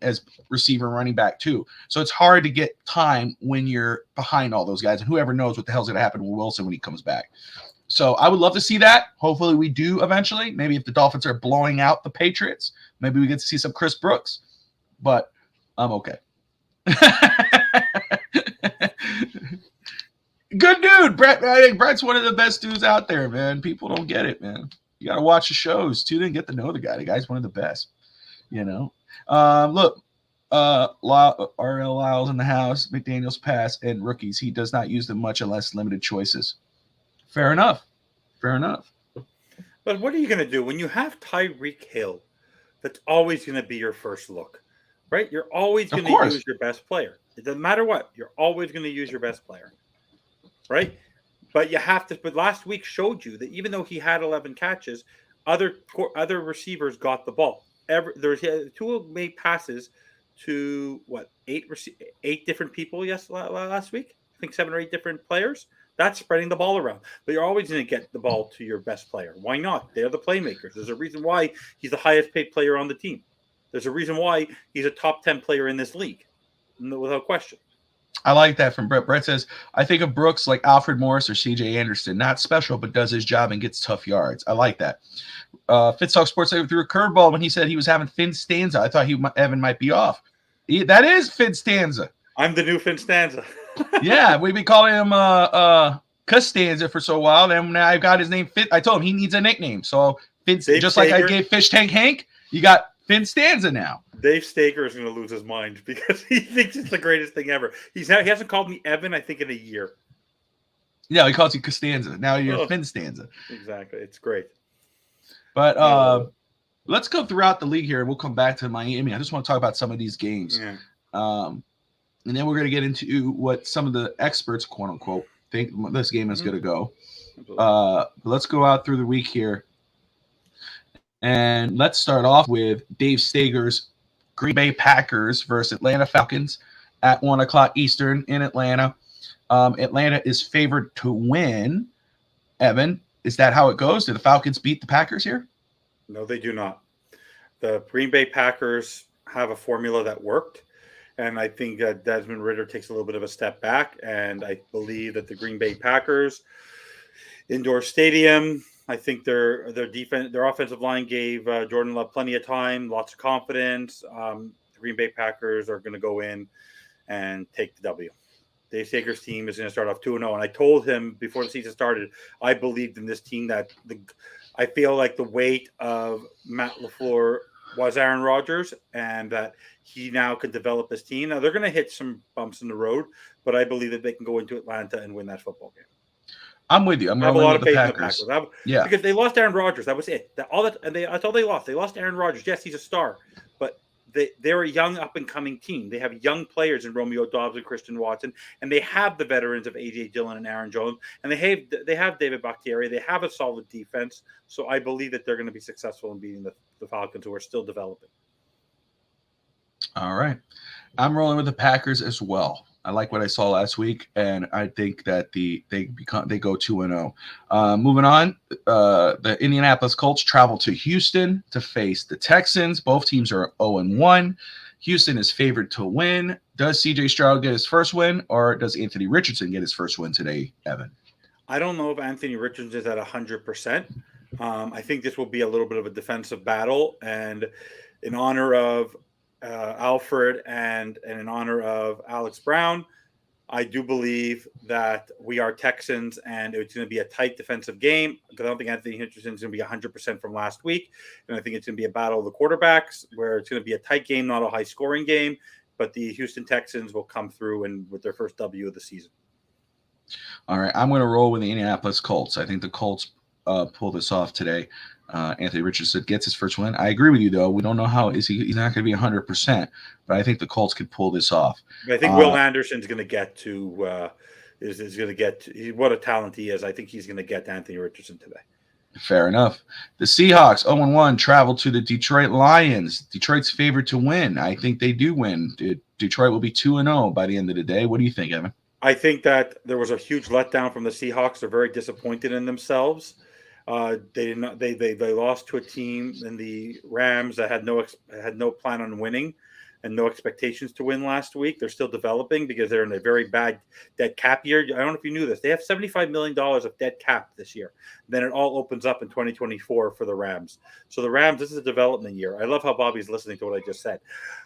as receiver running back, too. So it's hard to get time when you're behind all those guys, and whoever knows what the hell's going to happen with Wilson when he comes back. So I would love to see that. Hopefully we do eventually. Maybe if the Dolphins are blowing out the Patriots, maybe we get to see some Chris Brooks. But I'm okay. Good dude, Brett. I think Brett's one of the best dudes out there, man. People don't get it, man. You got to watch the shows too, then get to know the guy. The guy's one of the best, Look, R.L. Lyles in the house, McDaniel's pass, and rookies. He does not use them much unless limited choices. Fair enough. But what are you going to do when you have Tyreek Hill? That's always going to be your first look, right? You're always going to use your best player. It doesn't matter what. You're always going to use your best player. Right, but you have to. But last week showed you that even though he had 11 catches, other receivers got the ball. There's two made passes to eight different people. Last week I think 7 or 8 different players. That's spreading the ball around. But you're always going to get the ball to your best player. Why not? They're the playmakers. There's a reason why he's the highest paid player on the team. There's a reason why he's a top 10 player in this league, without question. I like that from Brett. Brett says, I think of Brooks like Alfred Morris or C.J. Anderson. Not special, but does his job and gets tough yards. I like that. Fins Talk Sports threw a curveball when he said he was having FinStanza. I thought Evan might be off. That is FinStanza. I'm the new FinStanza. Yeah, we've been calling him Costanza for so while. And now I've got his name. I told him he needs a nickname. So just like I gave Fish Tank Hank, you got FinStanza now. Dave Staker is going to lose his mind because he thinks it's the greatest thing ever. He hasn't called me Evan, I think, in a year. Yeah, he calls you Costanza. Now you're FinStanza. Exactly. It's great. But let's go throughout the league here, and we'll come back to Miami. I just want to talk about some of these games. Yeah. And then we're going to get into what some of the experts, quote unquote, think this game is going to go. Let's go out through the week here. And let's start off with Dave Stager's Green Bay Packers versus Atlanta Falcons at 1 o'clock Eastern in Atlanta. Atlanta is favored to win. Evan, Is that how it goes? Do the Falcons beat the Packers here? No, they do not. The Green Bay Packers have a formula that worked, and I think Desmond Ridder takes a little bit of a step back, and I believe that the Green Bay Packers indoor stadium, I think their defense, their offensive line gave Jordan Love plenty of time, lots of confidence. The Green Bay Packers are going to go in and take the W. Dave Sager's team is going to start off 2-0, and I told him before the season started, I believed in this team that I feel like the weight of Matt LaFleur was Aaron Rodgers, and that he now could develop his team. Now they're going to hit some bumps in the road, but I believe that they can go into Atlanta and win that football game. I'm with you. I have a lot of faith in the Packers. Yeah, because they lost Aaron Rodgers. That was it. That's all they lost. They lost Aaron Rodgers. Yes, he's a star, but they're a young up and coming team. They have young players in Romeo Doubs and Christian Watson, and they have the veterans of AJ Dillon and Aaron Jones, and they have David Bakhtiari. They have a solid defense. So I believe that they're going to be successful in beating the Falcons, who are still developing. All right, I'm rolling with the Packers as well. I like what I saw last week, and I think that they go 2-0. Moving on, the Indianapolis Colts travel to Houston to face the Texans. Both teams are 0-1. Houston is favored to win. Does C.J. Stroud get his first win, or does Anthony Richardson get his first win today, Evan? I don't know if Anthony Richardson is at 100%. I think this will be a little bit of a defensive battle, and in honor of Alfred and in honor of Alex Brown, I do believe that we are Texans, and it's going to be a tight defensive game because I don't think Anthony Richardson is going to be 100% from last week, and I think it's going to be a battle of the quarterbacks where it's going to be a tight game, not a high-scoring game, but the Houston Texans will come through and with their first W of the season. All right, I'm going to roll with the Indianapolis Colts. I think the Colts pull this off today. Anthony Richardson gets his first win. I agree with you, though. We don't know how he's not going to be 100%, but I think the Colts could pull this off. I think Will Anderson's going to get to what a talent he is. I think he's going to get to Anthony Richardson today. Fair enough. The Seahawks 0-1 travel to the Detroit Lions. Detroit's favored to win. I think they do win. Detroit will be 2-0 by the end of the day. What do you think, Evan? I think that there was a huge letdown from the Seahawks. They're very disappointed in themselves. They lost to a team in the Rams that had no plan on winning and no expectations to win last week. They're still developing because they're in a very bad dead cap year. I don't know if you knew this. They have $75 million of dead cap this year. Then it all opens up in 2024 for the Rams. So the Rams, this is a development year. I love how Bobby's listening to what I just said.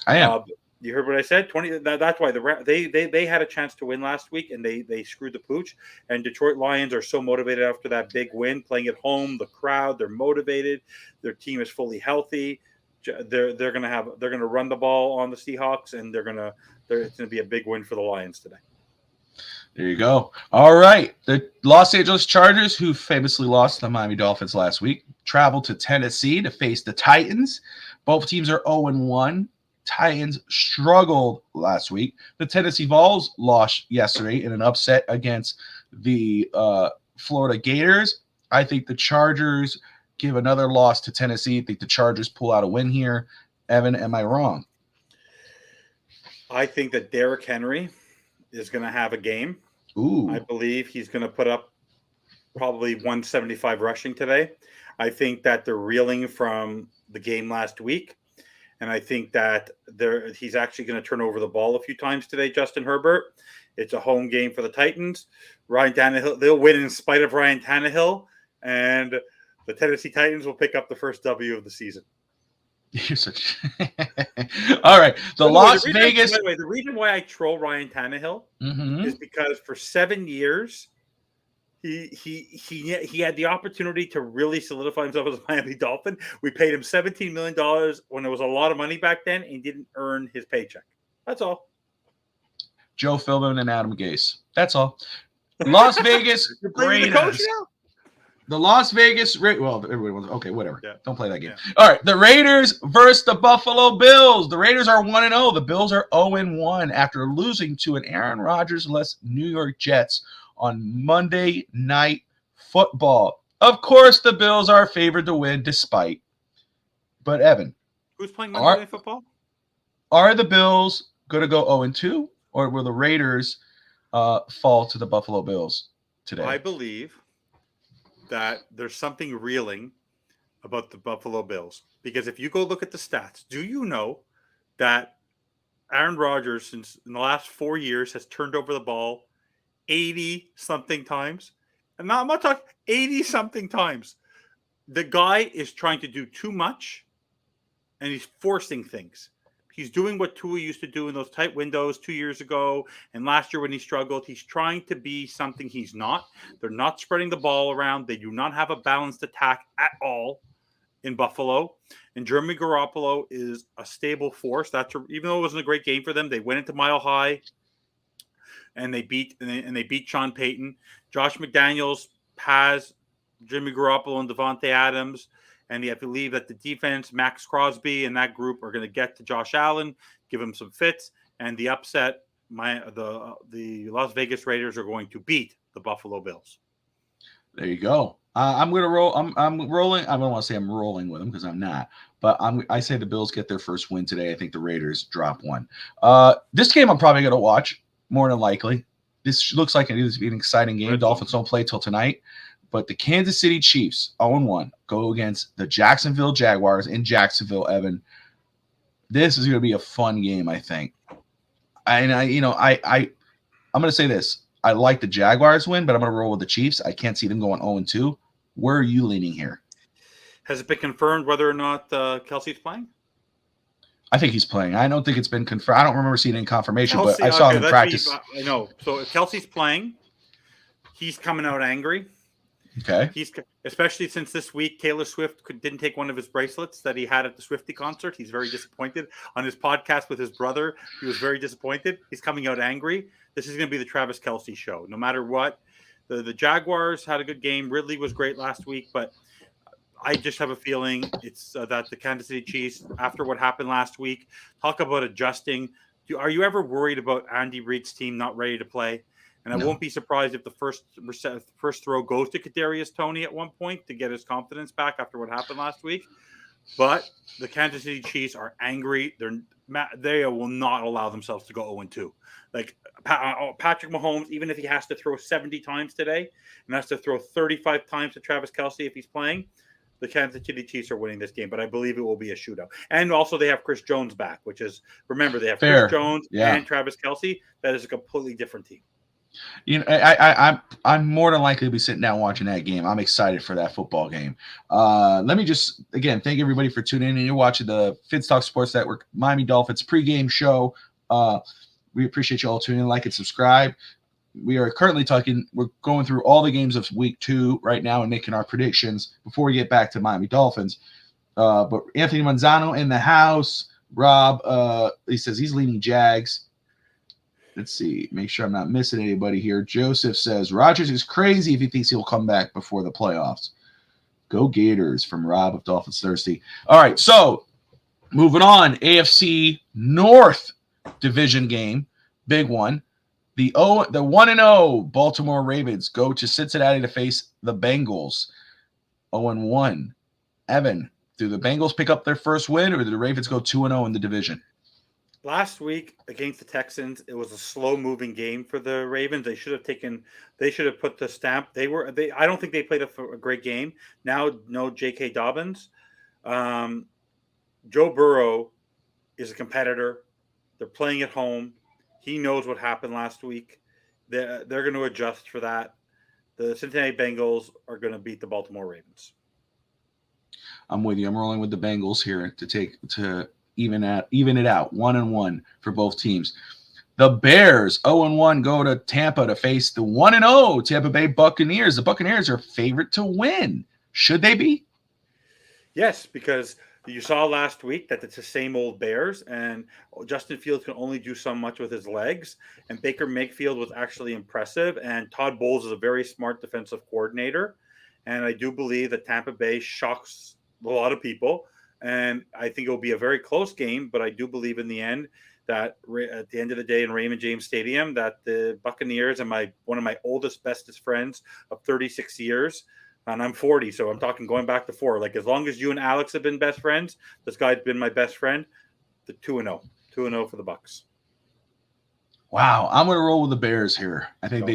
I am. You heard what I said? That's why they had a chance to win last week, and they screwed the pooch. And Detroit Lions are so motivated after that big win, playing at home. The crowd, they're motivated. Their team is fully healthy. They're gonna run the ball on the Seahawks, and it's gonna be a big win for the Lions today. There you go. All right, the Los Angeles Chargers, who famously lost to the Miami Dolphins last week, travel to Tennessee to face the Titans. Both teams are 0-1. Titans struggled last week. The Tennessee Vols lost yesterday in an upset against the Florida Gators. I think the Chargers give another loss to Tennessee. I think the Chargers pull out a win here. Evan, am I wrong? I think that Derrick Henry is going to have a game. Ooh. I believe he's going to put up probably 175 rushing today. I think that they're reeling from the game last week. And I think that he's actually going to turn over the ball a few times today, Justin Herbert. It's a home game for the Titans. Ryan Tannehill, they'll win in spite of Ryan Tannehill. And the Tennessee Titans will pick up the first W of the season. You're such... All right. Las Vegas. By the way, the reason why I troll Ryan Tannehill is because for 7 years, he had the opportunity to really solidify himself as a Miami Dolphin. We paid him $17 million when there was a lot of money back then, and he didn't earn his paycheck. That's all. Joe Philbin and Adam Gase. That's all. Las Vegas Raiders. The Las Vegas well, everybody wants, okay, whatever. Yeah. Don't play that game. Yeah. All right, the Raiders versus the Buffalo Bills. The Raiders are 1-0. The Bills are 0-1 after losing to an Aaron Rodgers-less New York Jets on Monday Night Football. Of course, the Bills are favored to win despite. But, Evan. Who's playing Monday Night Football? Are the Bills going to go 0-2, or will the Raiders fall to the Buffalo Bills today? I believe that there's something reeling about the Buffalo Bills. Because if you go look at the stats, do you know that Aaron Rodgers, since in the last 4 years, has turned over the ball 80 something times? And I'm not talking 80 something times. The guy is trying to do too much and he's forcing things. He's doing what Tua used to do in those tight windows 2 years ago and last year when he struggled. He's trying to be something he's not. They're not spreading the ball around. They do not have a balanced attack at all in Buffalo. And Jeremy Garoppolo is a stable force. Even though it wasn't a great game for them, they went into Mile High and they beat Sean Payton. Josh McDaniels has Jimmy Garoppolo and Devontae Adams. And you have to believe that the defense, Max Crosby and that group are going to get to Josh Allen, give him some fits, and the upset, the Las Vegas Raiders are going to beat the Buffalo Bills. There you go. I'm going to roll. I'm rolling. I don't want to say I'm rolling with them because I'm not. But I say the Bills get their first win today. I think the Raiders drop one. This game I'm probably going to watch more than likely. This looks like it is an exciting game. Dolphins don't play till tonight. But the Kansas City Chiefs, 0-1, go against the Jacksonville Jaguars in Jacksonville, Evan. This is going to be a fun game, I think. I'm going to say this. I like the Jaguars win, but I'm going to roll with the Chiefs. I can't see them going 0-2. Where are you leaning here? Has it been confirmed whether or not Kelsey's playing? I think he's playing. I don't think it's been confirmed. I don't remember seeing any confirmation, but I saw him in practice. I know. So if Kelsey's playing, he's coming out angry. Okay. Especially since this week Taylor Swift didn't take one of his bracelets that he had at the Swiftie concert. He's very disappointed. On his podcast with his brother, he was very disappointed. He's coming out angry. This is going to be the Travis Kelce show. No matter what, the Jaguars had a good game. Ridley was great last week, but I just have a feeling it's that the Kansas City Chiefs, after what happened last week, talk about adjusting. Are you ever worried about Andy Reid's team not ready to play? And I won't be surprised if the first throw goes to Kadarius Toney at one point to get his confidence back after what happened last week. But the Kansas City Chiefs are angry. They will not allow themselves to go 0-2. Like Patrick Mahomes, even if he has to throw 70 times today and has to throw 35 times to Travis Kelce if he's playing, the Kansas City Chiefs are winning this game. But I believe it will be a shootout. And also they have Chris Jones back, which is, remember, they have Chris Jones and Travis Kelce. That is a completely different team. I'm more than likely to be sitting down watching that game. I'm excited for that football game. Let me just again thank everybody for tuning in. You're watching the Fins Talk Sports Network Miami Dolphins pregame show. We appreciate you all tuning in, like and subscribe. We are currently we're going through all the games of week 2 right now and making our predictions before we get back to Miami Dolphins. But Anthony Manzano in the house. Rob, he says he's leaning Jags. Let's see. Make sure I'm not missing anybody here. Joseph says Rodgers is crazy if he thinks he'll come back before the playoffs. Go Gators from Rob of Dolphins Thirsty. All right, so moving on. AFC North division game, big one. The 1-0 Baltimore Ravens go to Cincinnati to face the Bengals. 0-1. Evan, do the Bengals pick up their first win, or do the Ravens go 2-0 in the division? Last week against the Texans, it was a slow-moving game for the Ravens. They should have put the stamp. I don't think they played a great game. Now, no J.K. Dobbins. Joe Burrow is a competitor. They're playing at home. He knows what happened last week. They're going to adjust for that. The Cincinnati Bengals are going to beat the Baltimore Ravens. I'm with you. I'm rolling with the Bengals here to even it out. 1-1 for both teams. The Bears 0-1 go to Tampa to face the 1-0 Tampa Bay Buccaneers. The Buccaneers are favorite to win. Should they be? Yes, because you saw last week that it's the same old Bears, and Justin Fields can only do so much with his legs, and Baker Mayfield was actually impressive, and Todd Bowles is a very smart defensive coordinator, and I do believe that Tampa Bay shocks a lot of people. And I think it will be a very close game, but I do believe in the end that at the end of the day in Raymond James Stadium, that the Buccaneers and one of my oldest, bestest friends of 36 years, and I'm 40, so I'm talking going back to 4. Like as long as you and Alex have been best friends, this guy's been my best friend. The 2-0 for the Bucs. Wow, I'm going to roll with the Bears here. I think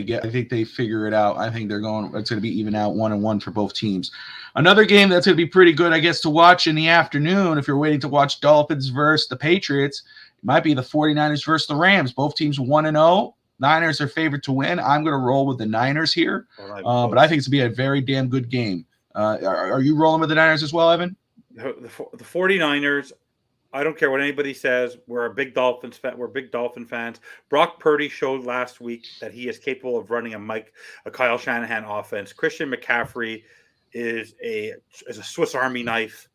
they figure it out. I think it's going to be even out 1-1 for both teams. Another game that's going to be pretty good, I guess, to watch in the afternoon if you're waiting to watch Dolphins versus the Patriots. It might be the 49ers versus the Rams. Both teams 1-0. Niners are favored to win. I'm going to roll with the Niners here, but I think it's going to be a very damn good game. Are you rolling with the Niners as well, Evan? The 49ers, I don't care what anybody says. We're big Dolphin fans. Brock Purdy showed last week that he is capable of running a Kyle Shanahan offense. Christian McCaffrey is a Swiss Army knife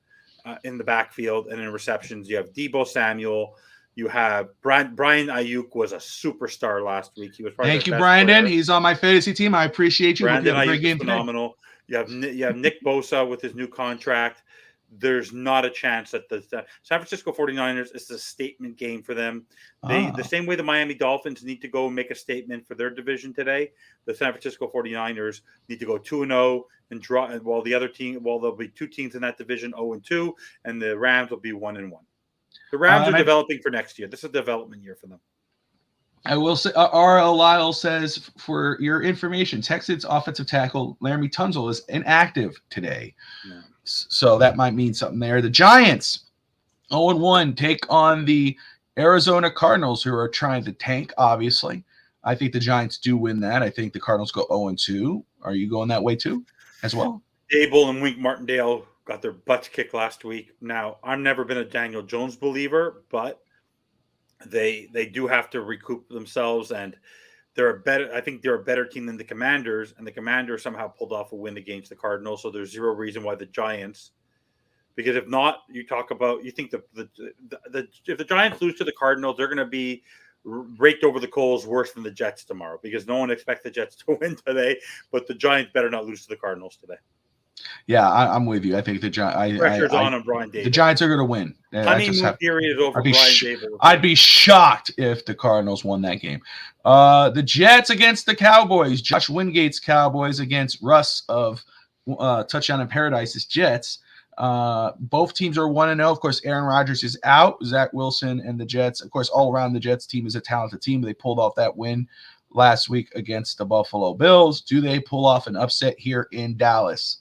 in the backfield and in receptions. You have Deebo Samuel. You have Brian Ayuk was a superstar last week. He was probably thank you, Brandon. He's on my fantasy team. I appreciate you. Brandon Ayuk is phenomenal. You have Nick Bosa with his new contract. There's not a chance that the San Francisco 49ers is a statement game for them. The same way the Miami Dolphins need to go and make a statement for their division today, the San Francisco 49ers need to go 2-0 and draw, while there'll be two teams in that division 0-2, and the Rams will be 1-1. The Rams are developing for next year. This is a development year for them. I will say, R.L. Lyle says, for your information, Texans offensive tackle Laramie Tunzel is inactive today. Yeah. So that might mean something there. The Giants, 0-1, take on the Arizona Cardinals, who are trying to tank, obviously. I think the Giants do win that. I think the Cardinals go 0-2. Are you going that way too as well? Dable and Wink Martindale got their butts kicked last week. Now, I've never been a Daniel Jones believer, but they do have to recoup themselves, and I think they're a better team than the Commanders, and the Commanders somehow pulled off a win against the Cardinals. So there's zero reason why the Giants, because if not, you think if the Giants lose to the Cardinals, they're going to be raked over the coals worse than the Jets tomorrow, because no one expects the Jets to win today, but the Giants better not lose to the Cardinals today. Yeah, I'm with you. I think the Giants. Pressure's on Brian Dable. The Giants are going to win. Honeymoon period is over. I'd be shocked if the Cardinals won that game. The Jets against the Cowboys. Josh Wingate's Cowboys against Russ of Touchdown in Paradise's Jets. Both teams are 1-0. Of course, Aaron Rodgers is out. Zach Wilson and the Jets. Of course, all around the Jets team is a talented team. They pulled off that win last week against the Buffalo Bills. Do they pull off an upset here in Dallas?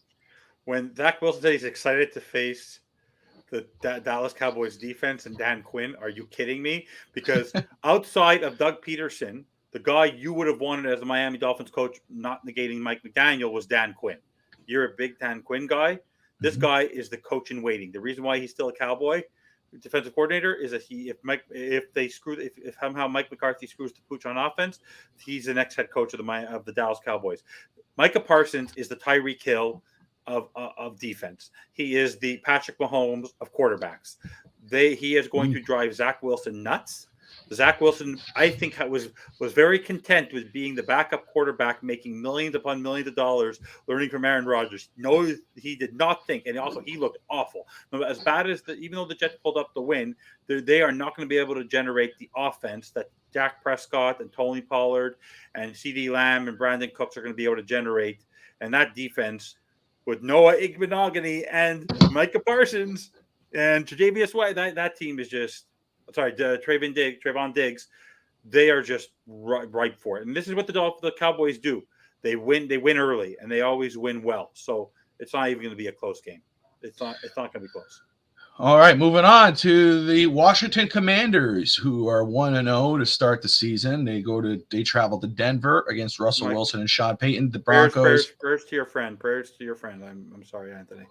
When Zach Wilson said he's excited to face the Dallas Cowboys defense and Dan Quinn, are you kidding me? Because outside of Doug Peterson, the guy you would have wanted as the Miami Dolphins coach, not negating Mike McDaniel, was Dan Quinn. You're a big Dan Quinn guy. This guy is the coach in waiting. The reason why he's still a Cowboy defensive coordinator is that if somehow Mike McCarthy screws the pooch on offense, he's the next head coach of the Dallas Cowboys. Micah Parsons is the Tyreek Hill of defense. He is the Patrick Mahomes of quarterbacks. He is going to drive Zach Wilson nuts. Zach Wilson, I think, was very content with being the backup quarterback, making millions upon millions of dollars, learning from Aaron Rodgers. No, he did not think, and also he looked awful. As bad as even though the Jets pulled up the win, they are not going to be able to generate the offense that Dak Prescott and Tony Pollard and CeeDee Lamb and Brandon Cooks are going to be able to generate. And that defense, with Noah Igbenogany and Micah Parsons and Tre'Davious White, that team is just Trayvon Diggs. They are just ripe for it. And this is what the Cowboys do. They win early, and they always win well. So it's not even going to be a close game. It's not going to be close. All right, moving on to the Washington Commanders, who are 1-0 to start the season. They travel to Denver against Russell Wilson and Sean Payton. The Broncos. Prayers to your friend. Prayers to your friend. I'm sorry, Anthony.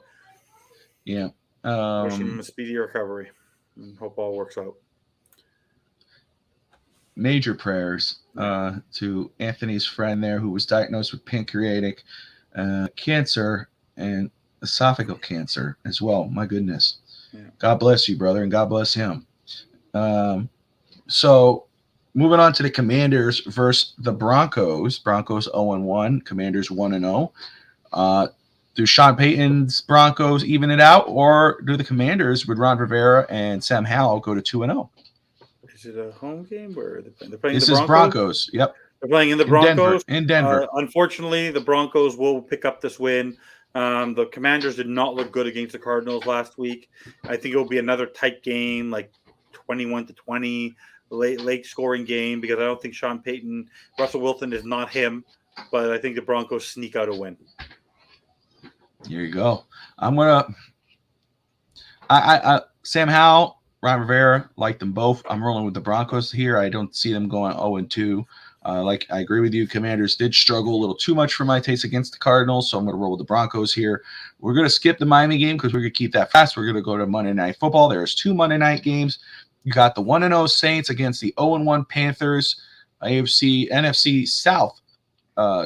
Yeah. Wishing him a speedy recovery. And hope all works out. Major prayers to Anthony's friend there, who was diagnosed with pancreatic cancer and esophageal cancer as well. My goodness. Yeah. God bless you, brother, and God bless him. So moving on to the Commanders versus the Broncos. Broncos 0-1, Commanders 1-0. Do Sean Payton's Broncos even it out, or do the Commanders with Ron Rivera and Sam Howell go to 2-0? Is it a home game or they're playing this the Broncos? Is Broncos. Yep. They're playing in the Broncos. In Denver. Unfortunately, the Broncos will pick up this win. The Commanders did not look good against the Cardinals last week. I think it will be another tight game, like 21-20. late scoring game because I don't think Sean Payton, Russell Wilson is not him, but I think the Broncos sneak out a win. Here you go. I'm gonna. Sam Howell, Ron Rivera, like them both. I'm rolling with the Broncos here. I don't see them going 0-2. I agree with you. Commanders did struggle a little too much for my taste against the Cardinals, so I'm going to roll with the Broncos here. We're going to skip the Miami game because we're going to keep that fast. We're going to go to Monday Night Football. There's 2 Monday night games. You got the 1-0 Saints against the 0-1 Panthers, NFC South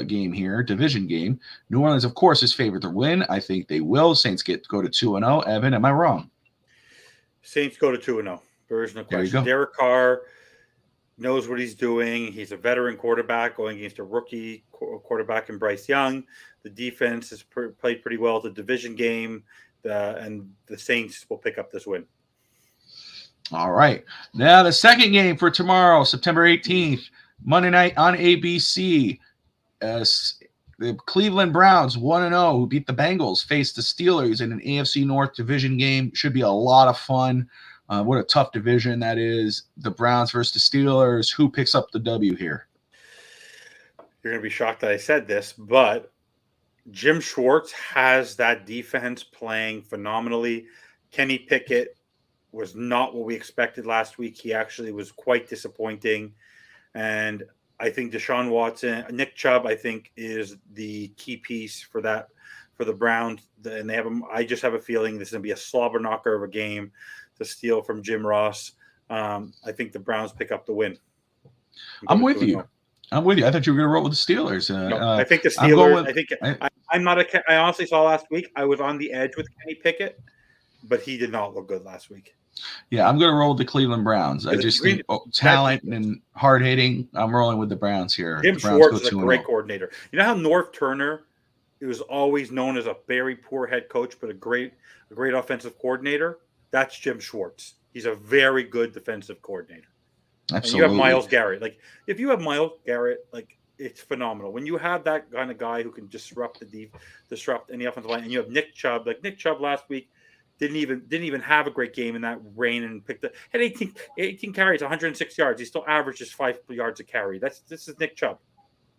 game here, division game. New Orleans, of course, is favored to win. I think they will. Saints go to 2-0. Evan, am I wrong? Saints go to 2-0. There is no question. Derek Carr knows what he's doing. He's a veteran quarterback going against a rookie quarterback in Bryce Young. The defense has played pretty well. It's a division game, and the Saints will pick up this win. All right. Now the second game for tomorrow, September 18th, Monday night on ABC. The Cleveland Browns, 1-0, who beat the Bengals, face the Steelers in an AFC North division game. Should be a lot of fun. What a tough division that is. The Browns versus the Steelers. Who picks up the W here? You're going to be shocked that I said this, but Jim Schwartz has that defense playing phenomenally. Kenny Pickett was not what we expected last week. He actually was quite disappointing. And I think Deshaun Watson, Nick Chubb, I think, is the key piece for the Browns. And they have them. I just have a feeling this is going to be a slobber knocker of a game to steal from Jim Ross. I think the Browns pick up the win. I'm with you. I thought you were going to roll with the Steelers. No, I think the Steelers. I honestly saw last week. I was on the edge with Kenny Pickett, but he did not look good last week. Yeah, I'm going to roll with the Cleveland Browns. I just think talent and hard hitting. I'm rolling with the Browns here. Jim Schwartz is a great coordinator. You know how North Turner was always known as a very poor head coach, but a great offensive coordinator? That's Jim Schwartz. He's a very good defensive coordinator. Absolutely. And you have Myles Garrett. Like, if you have Myles Garrett, like, it's phenomenal. When you have that kind of guy who can disrupt any offensive line, and you have Nick Chubb. Like, Nick Chubb last week didn't even have a great game in that rain and had 18 carries, 106 yards. He still averages 5 yards a carry. This is Nick Chubb.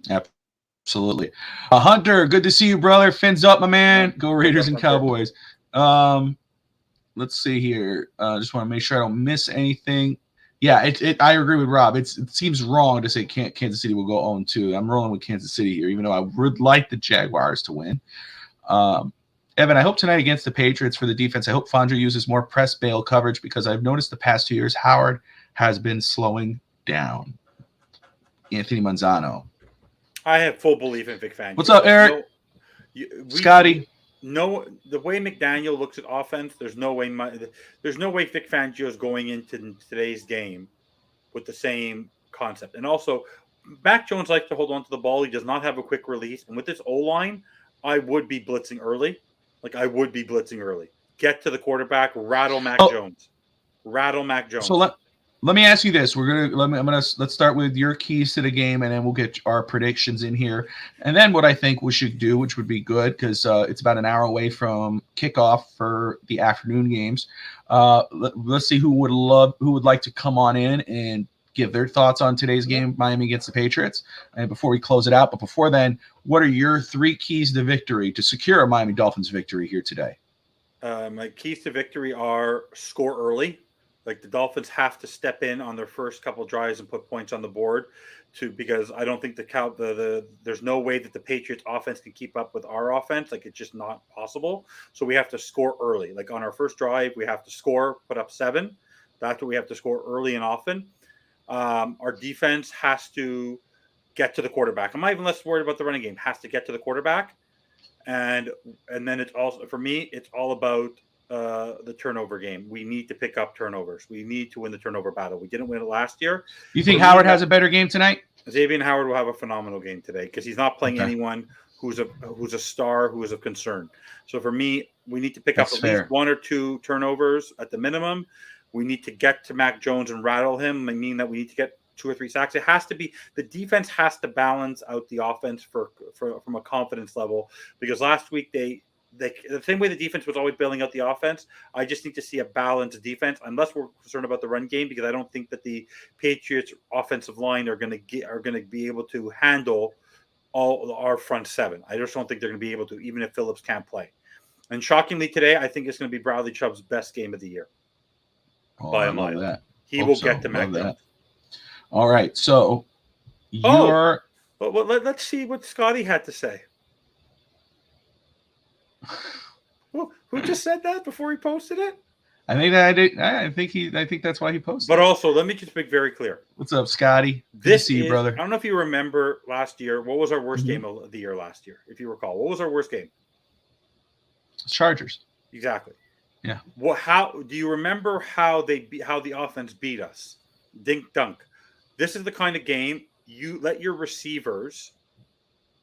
Absolutely. Hunter, good to see you, brother. Fins up, my man. Go Raiders and Cowboys. Let's see here. Just want to make sure I don't miss anything. Yeah, I agree with Rob. It seems wrong to say Kansas City will go 0-2. I'm rolling with Kansas City here, even though I would like the Jaguars to win. Evan, I hope tonight against the Patriots for the defense, I hope Fondre uses more press bail coverage because I've noticed the past 2 years Howard has been slowing down. Anthony Manzano. I have full belief in Vic Fangio. What's up, Eric? Scotty? No, the way McDaniel looks at offense, there's no way Vic Fangio is going into today's game with the same concept. And also, Mac Jones likes to hold on to the ball. He does not have a quick release. And with this O-line, I would be blitzing early. Get to the quarterback, rattle Mac Jones. So let me ask you this. Let's start with your keys to the game, and then we'll get our predictions in here. And then what I think we should do, which would be good because it's about an hour away from kickoff for the afternoon games. Let's see who would like to come on in and give their thoughts on today's game, Miami against the Patriots, and before we close it out. But before then, what are your 3 keys to victory to secure a Miami Dolphins victory here today? My keys to victory are score early. Like, the Dolphins have to step in on their first couple drives and put points on the board because I don't think there's no way that the Patriots offense can keep up with our offense. Like, it's just not possible. So we have to score early. Like, on our first drive, we have to score, put up 7. That's what we have to score early and often. Our defense has to get to the quarterback. I'm not even less worried about the running game. Has to get to the quarterback, and then it's also, for me, it's all about the turnover game. We need to pick up turnovers. We need to win the turnover battle. We didn't win it last year. You think Howard has a better game tonight? Xavier Howard will have a phenomenal game today because he's not playing anyone who's a star, who is of concern. So for me, we need to pick up at least 1 or 2 turnovers at the minimum. We need to get to Mac Jones and rattle him. I mean that we need to get 2 or 3 sacks. It has to be the defense has to balance out the offense from a confidence level because last week they the same way the defense was always bailing out the offense. I just need to see a balanced defense, unless we're concerned about the run game, because I don't think that the Patriots offensive line are going to be able to handle all our front seven. I just don't think they're going to be able to, even if Phillips can't play. And shockingly today, I think it's going to be Bradley Chubb's best game of the year. By a mile. That. He will get to Mac Jones. All right. So well, let's see what Scotty had to say. Who just said that before he posted it? I think that I did. I think that's why he posted. But also, let me just make very clear. What's up, Scotty? Good to see you, brother. I don't know if you remember last year. What was our worst game of the year last year? If you recall, what was our worst game? Chargers. Exactly. Yeah. Well, how do you remember how the offense beat us? Dink dunk. This is the kind of game you let your receivers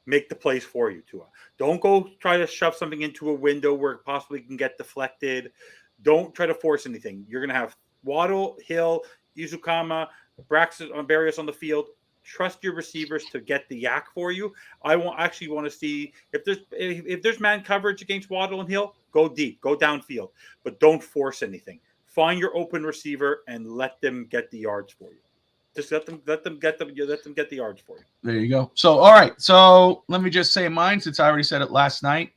make the plays for you, Tua. Don't go try to shove something into a window where it possibly can get deflected. Don't try to force anything. You're going to have Waddle, Hill, Izukama, Braxton, Barrios on the field. Trust your receivers to get the yak for you. I actually want to see if there's man coverage against Waddle and Hill, go deep, go downfield, but don't force anything. Find your open receiver and let them get the yards for you. Just let them get the yards for you. There you go. So all right. So let me just say mine, since I already said it last night,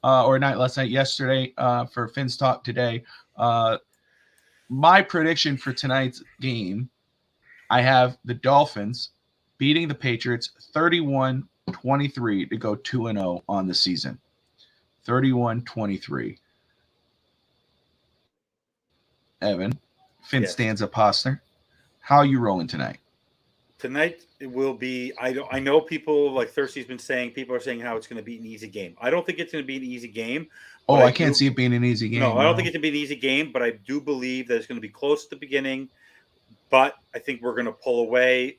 yesterday for Fins Talk today. My prediction for tonight's game, I have the Dolphins beating the Patriots 31-23 to go 2-0 on the season. 31-23. Evan, FinStanza Posner, how are you rolling tonight? Tonight it will be. I know people like Thirsty's been saying. People are saying how it's going to be an easy game. I don't think it's going to be an easy game. Oh, I can't see it being an easy game. No, I don't think it's going to be an easy game. But I do believe that it's going to be close at the beginning. But I think we're going to pull away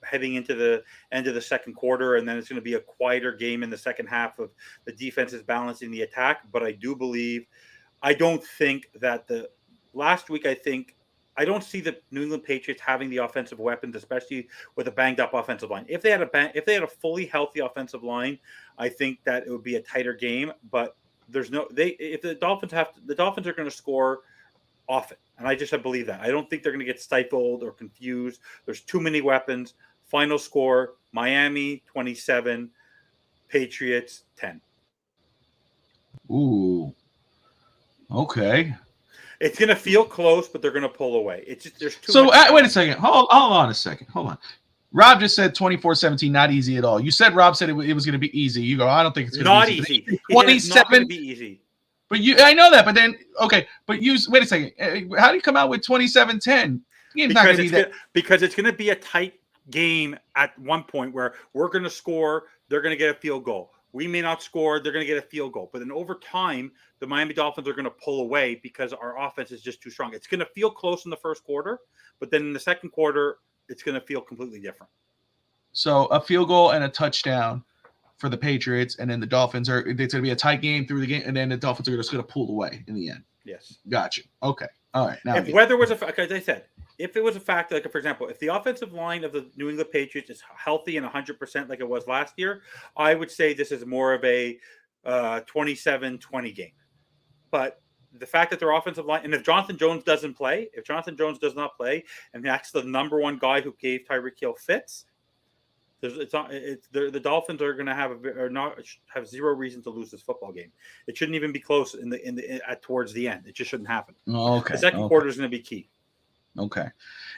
heading into the end of the second quarter, and then it's going to be a quieter game in the second half of the defense is balancing the attack. But I do believe. I don't think that last week. I don't see the New England Patriots having the offensive weapons, especially with a banged up offensive line. If they had a fully healthy offensive line, I think that it would be a tighter game. But if the Dolphins are going to score often, and I just believe that. I don't think they're going to get stifled or confused. There's too many weapons. Final score: Miami 27, Patriots 10. Ooh. Okay. It's going to feel close, but they're going to pull away. It's just there's too. So wait a second. Hold on a second. Hold on. Rob just said 24-17, not easy at all. You said Rob said it was going to be easy. You go, I don't think it's going to be easy. 27 be easy. But I know that. But then okay. But wait a second. How do you come out with 27-10? Because it's going to be a tight game at one point where we're going to score. They're going to get a field goal. We may not score. They're going to get a field goal. But then over time, the Miami Dolphins are going to pull away because our offense is just too strong. It's going to feel close in the first quarter, but then in the second quarter, it's going to feel completely different. So a field goal and a touchdown for the Patriots, and then the Dolphins it's going to be a tight game through the game, and then the Dolphins are just going to pull away in the end. Yes. Gotcha. Okay. All right. Now, if weather was as I said, if it was a factor, like for example, if the offensive line of the New England Patriots is healthy and 100% like it was last year, I would say this is more of a 27-20 game. But the fact that their offensive line, and if Jonathan Jones does not play, and that's the number one guy who gave Tyreek Hill fits, the Dolphins are going to have zero reason to lose this football game. It shouldn't even be close towards the end. It just shouldn't happen. Oh, okay. The second quarter is going to be key. Okay,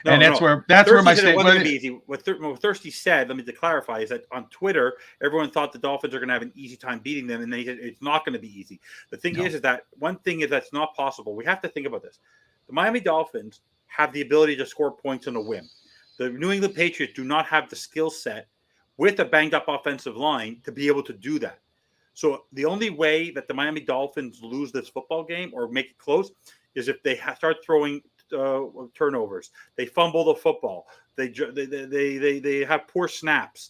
that's where my statement wasn't going to be easy. What Thirsty said, let me clarify, is that on Twitter, everyone thought the Dolphins are going to have an easy time beating them, and then he said it's not going to be easy. The thing is that one thing is that's not possible. We have to think about this. The Miami Dolphins have the ability to score points on a whim. The New England Patriots do not have the skill set with a banged up offensive line to be able to do that. So the only way that the Miami Dolphins lose this football game or make it close is if they start throwing turnovers. They fumble the football. They have poor snaps,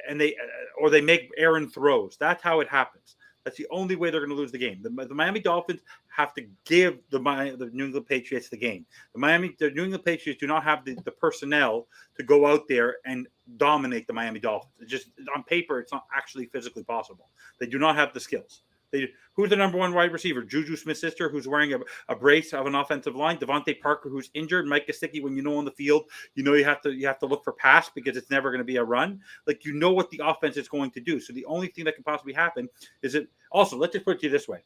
and they make errant throws. That's how it happens. That's the only way they're going to lose the game. The Miami Dolphins have to give the New England Patriots the game. The New England Patriots do not have the personnel to go out there and dominate the Miami Dolphins. It's just on paper, it's not actually physically possible. They do not have the skills. Who's the number one wide receiver? Juju Smith-Schuster, who's wearing a brace of an offensive line. Devontae Parker, who's injured. Mike Gesicki, when on the field, you have to look for pass because it's never going to be a run. Like, what the offense is going to do. So the only thing that can possibly happen is it. Also, let's just put it to you this way.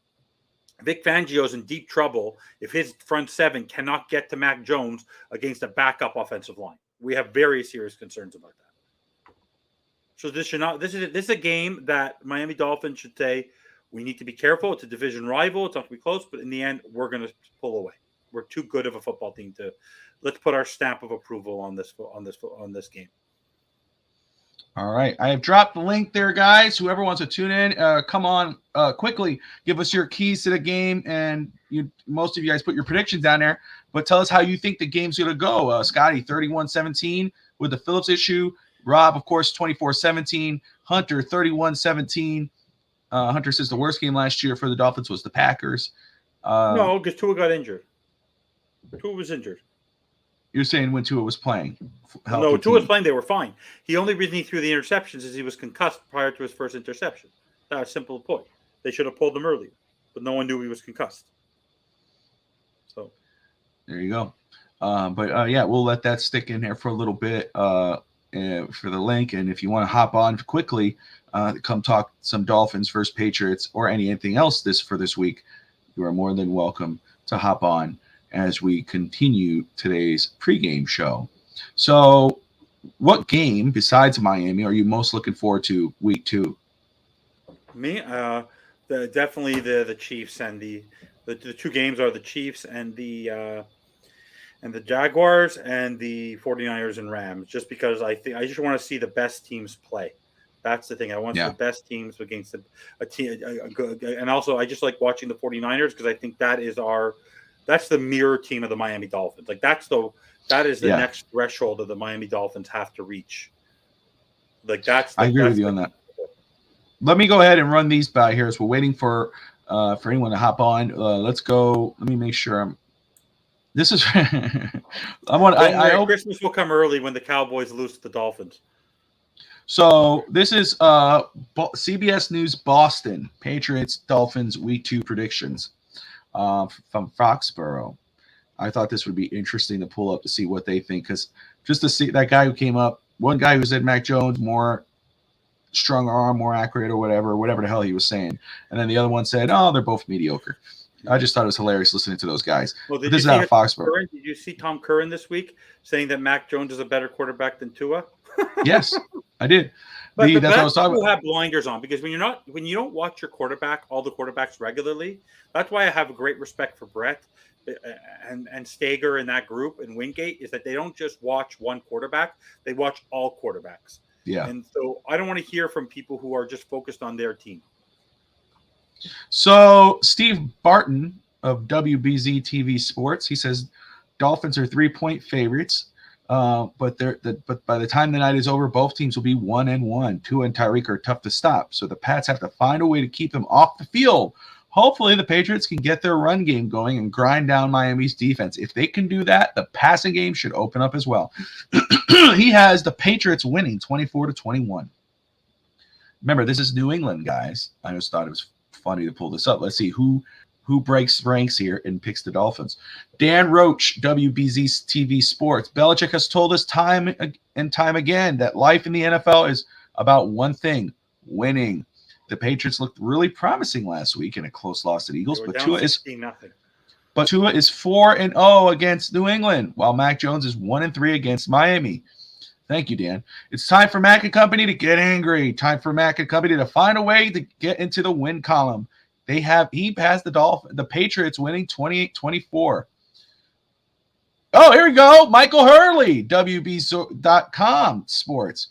Vic Fangio's in deep trouble if his front seven cannot get to Mac Jones against a backup offensive line. We have very serious concerns about that. So this is a game that Miami Dolphins should say, we need to be careful. It's a division rival. It's not going to be close, but in the end, we're going to pull away. We're too good of a football team to. Let's put our stamp of approval on this game. All right, I have dropped the link there, guys. Whoever wants to tune in, come on quickly. Give us your keys to the game, and most of you guys put your predictions down there. But tell us how you think the game's going to go. Scotty, 31-17 with the Phillips issue. Rob, of course, 24-17. Hunter, 31-17. Hunter says the worst game last year for the Dolphins was the Packers. No, because Tua got injured. Tua was injured. You're saying when Tua was playing? No, Tua was playing. They were fine. The only reason he threw the interceptions is he was concussed prior to his first interception. That's a simple point. They should have pulled him earlier, but no one knew he was concussed. So there you go. Yeah, we'll let that stick in there for a little bit for the link. And if you want to hop on quickly, come talk some Dolphins versus Patriots or anything else for this week, you are more than welcome to hop on as we continue today's pregame show. So what game besides Miami are you most looking forward to week 2? Me, definitely the Chiefs, and the two games are the Chiefs and the Jaguars and the 49ers and Rams, just because I just want to see the best teams play. That's the thing. I want the best teams against a team. And also, I just like watching the 49ers because I think that's the mirror team of the Miami Dolphins. Like that is the next threshold that the Miami Dolphins have to reach. Like I agree with you on that. Let me go ahead and run these by here as we're waiting for anyone to hop on. Let's go. Let me make sure This is. Christmas will come early when the Cowboys lose to the Dolphins. So this is CBS News Boston Patriots Dolphins Week 2 predictions from Foxborough. I thought this would be interesting to pull up to see what they think, because just to see that guy who came up, one guy who said Mac Jones more strong arm, more accurate, or whatever the hell he was saying, and then the other one said, "Oh, they're both mediocre." I just thought it was hilarious listening to those guys. Well, this is out of Foxborough. Did you see Tom Curran this week saying that Mac Jones is a better quarterback than Tua? Yes, I did. But that's what I was talking about. People have blinders on because when you don't watch your quarterback, all the quarterbacks regularly. That's why I have a great respect for Brett and Stager in that group and Wingate, is that they don't just watch one quarterback; they watch all quarterbacks. Yeah. And so I don't want to hear from people who are just focused on their team. So Steve Barton of WBZ TV Sports, he says Dolphins are 3-point favorites. But by the time the night is over, both teams will be 1-1. Tua and Tyrique are tough to stop, so the Pats have to find a way to keep them off the field. Hopefully, the Patriots can get their run game going and grind down Miami's defense. If they can do that, the passing game should open up as well. He has the Patriots winning 24-21. Remember, this is New England, guys. I just thought it was funny to pull this up. Let's see who breaks ranks here and picks the Dolphins. Dan Roach, WBZ TV Sports. Belichick has told us time and time again that life in the NFL is about one thing: winning. The Patriots looked really promising last week in a close loss to the Eagles, but Tua is 4-0 against New England, while Mac Jones is 1-3 against Miami. Thank you, Dan. It's time for Mac and Company to get angry. Time for Mac and Company to find a way to get into the win column. He has the Patriots winning 28-24. Oh, here we go. Michael Hurley, WB.com Sports.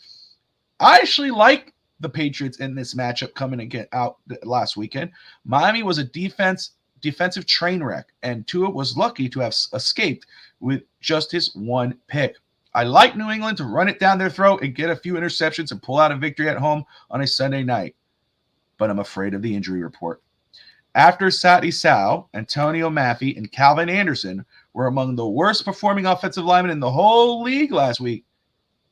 I actually like the Patriots in this matchup coming out last weekend. Miami was a defensive train wreck, and Tua was lucky to have escaped with just his one pick. I like New England to run it down their throat and get a few interceptions and pull out a victory at home on a Sunday night, but I'm afraid of the injury report. After Sadi Sal, Antonio Maffey, and Calvin Anderson were among the worst performing offensive linemen in the whole league last week,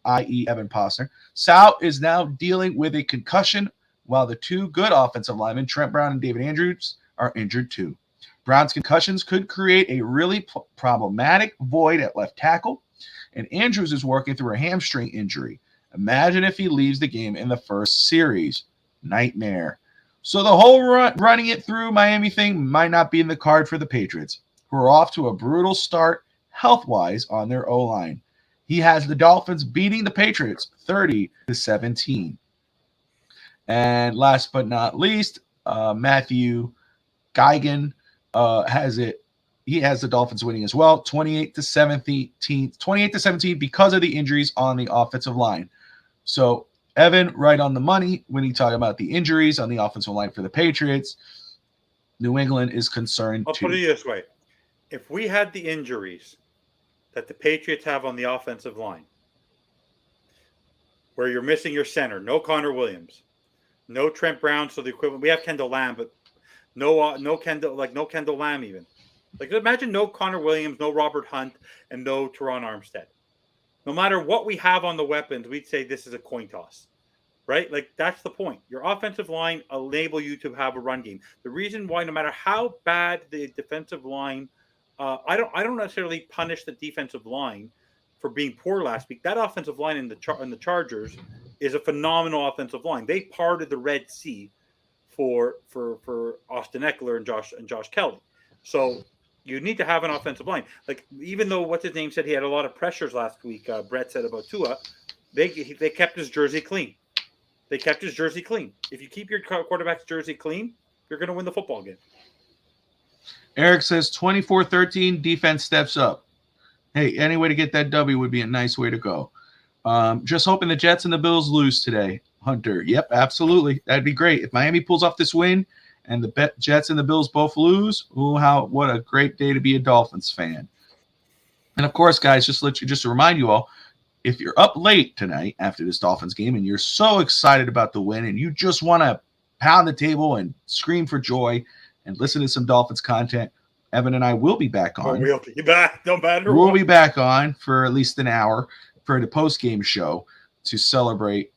i.e. Evan Posner, Sal is now dealing with a concussion while the two good offensive linemen, Trent Brown and David Andrews, are injured too. Brown's concussions could create a really problematic void at left tackle, and Andrews is working through a hamstring injury. Imagine if he leaves the game in the first series. Nightmare. So the whole running it through Miami thing might not be in the card for the Patriots, who are off to a brutal start health-wise on their O-line. He has the Dolphins beating the Patriots 30-17. And last but not least, Matthew Geigen has it. He has the Dolphins winning as well, 28-17 because of the injuries on the offensive line. So Evan, right on the money when he talked about the injuries on the offensive line for the Patriots. New England is concerned I'll too. put it this way. If we had the injuries that the Patriots have on the offensive line, where you're missing your center, no Connor Williams, no Trent Brown, so the equivalent. We have Kendall Lamb, but no Kendall Lamb even. Like, imagine no Connor Williams, no Robert Hunt, and no Teron Armstead. No matter what we have on the weapons, we'd say this is a coin toss, right? Like, that's the point. Your offensive line enable you to have a run game. The reason why, no matter how bad the defensive line, I don't necessarily punish the defensive line for being poor last week. That offensive line in the Chargers is a phenomenal offensive line. They parted the Red Sea for Austin Eckler and Josh Kelly. So you need to have an offensive line. Like, even though what's his name said he had a lot of pressures last week, Brett said about Tua, they kept his jersey clean. They kept his jersey clean. If you keep your quarterback's jersey clean, you're going to win the football game. Eric says 24-13, defense steps up. Hey, any way to get that W would be a nice way to go. Just hoping the Jets and the Bills lose today. Hunter, yep, absolutely. That'd be great. If Miami pulls off this win and the Jets and the Bills both lose, what a great day to be a Dolphins fan. And, of course, guys, just to remind you all, if you're up late tonight after this Dolphins game and you're so excited about the win and you just want to pound the table and scream for joy and listen to some Dolphins content, Evan and I will be back on. We'll be back, no matter what. We'll be back on for at least an hour for the post-game show to celebrate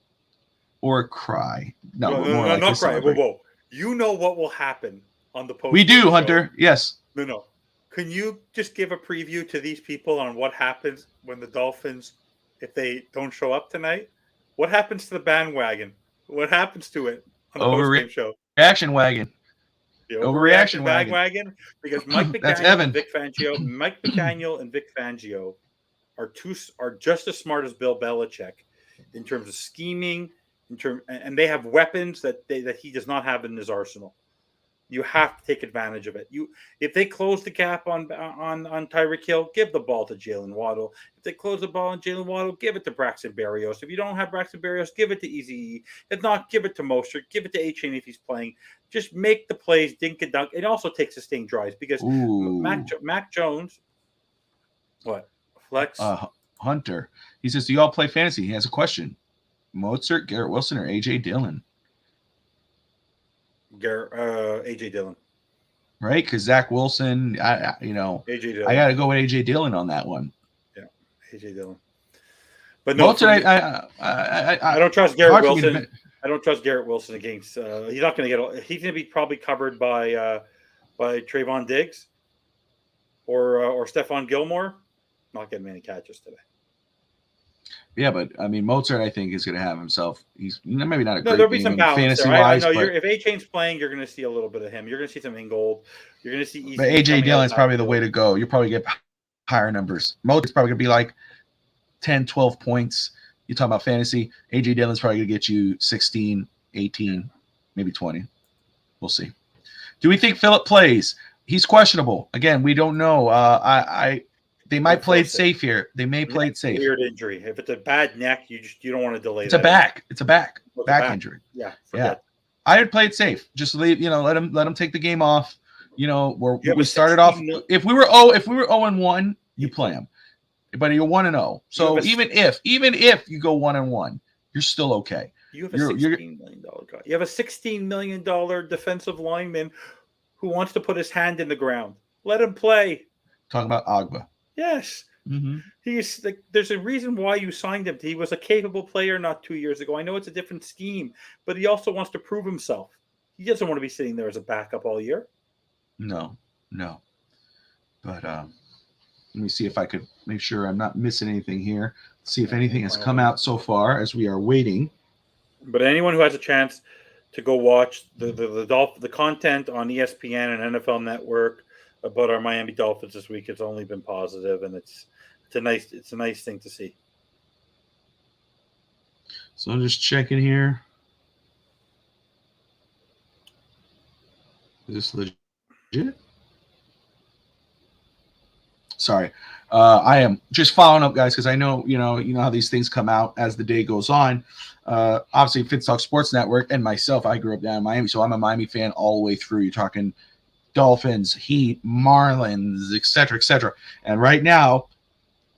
or cry. No, not cry. Whoa. You know what will happen on the post-game We do, show. Hunter. Yes. No. Can you just give a preview to these people on what happens when the Dolphins, if they don't show up tonight? What happens to the bandwagon? What happens to it on the post-game show? Reaction wagon. The overreaction bandwagon, because Mike McDaniel and Vic Fangio are just as smart as Bill Belichick in terms of scheming, and they have weapons that he does not have in his arsenal. You have to take advantage of it. If they close the gap on Tyreek Hill, give the ball to Jalen Waddle. If they close the ball on Jalen Waddle, give it to Braxton Berrios. If you don't have Braxton Berrios, give it to Eazy. If not, give it to Mostert. Give it to A-Chain if he's playing. Just make the plays, dink and dunk. It also takes sustained drives because Mac Jones. What? Flex? Hunter. He says, do you all play fantasy? He has a question. Mozart, Garrett Wilson, or A.J. Dillon? A.J. Dillon. Right? Because Zach Wilson, A.J. Dillon. I got to go with A.J. Dillon on that one. Yeah, A.J. Dillon. But no, Mozart, I don't trust Garrett Wilson. I don't trust Garrett Wilson against. He's not going to get. He's going to be probably covered by Trayvon Diggs or Stephon Gilmore. Not getting many catches today. Yeah, but I mean, Mozart, I think, is going to have himself. He's maybe not a great there'll be some balance fantasy-wise. I know if A-Chain's playing, you're going to see a little bit of him. You're going to see some Ingold. You're going to see Easy. But A.J. Dillon's probably the way to go. You'll probably get higher numbers. Mozart's probably going to be like 10, 12 points. You talk about fantasy. A.J. Dillon's probably going to get you 16, 18, maybe 20. We'll see. Do we think Phillips plays? He's questionable. Again, we don't know. They might play it safe here. They may play it safe. Weird injury. If it's a bad neck, you don't want to delay. It's a back. It's a back injury. Yeah. I would play it safe. Just leave. Let him take the game off. We started off. If we were 0-1, you play him. But you're 1-0. So even if you go 1-1, you're still okay. You have a $16 million guy. You have a $16 million defensive lineman who wants to put his hand in the ground. Let him play. Talking about Agba. Yes. Mm-hmm. He's like, there's a reason why you signed him. He was a capable player not 2 years ago. I know it's a different scheme, but he also wants to prove himself. He doesn't want to be sitting there as a backup all year. No. But let me see if I could make sure I'm not missing anything here. See if anything has come out so far as we are waiting. But anyone who has a chance to go watch the content on ESPN and NFL Network about our Miami Dolphins this week, it's only been positive, and it's a nice thing to see. So I'm just checking here. Is this legit? Sorry. I am just following up, guys, because I know, you know how these things come out as the day goes on. Obviously, Fins Talk Sports Network and myself, I grew up down in Miami, so I'm a Miami fan all the way through. You're talking Dolphins, Heat, Marlins, et cetera, and right now,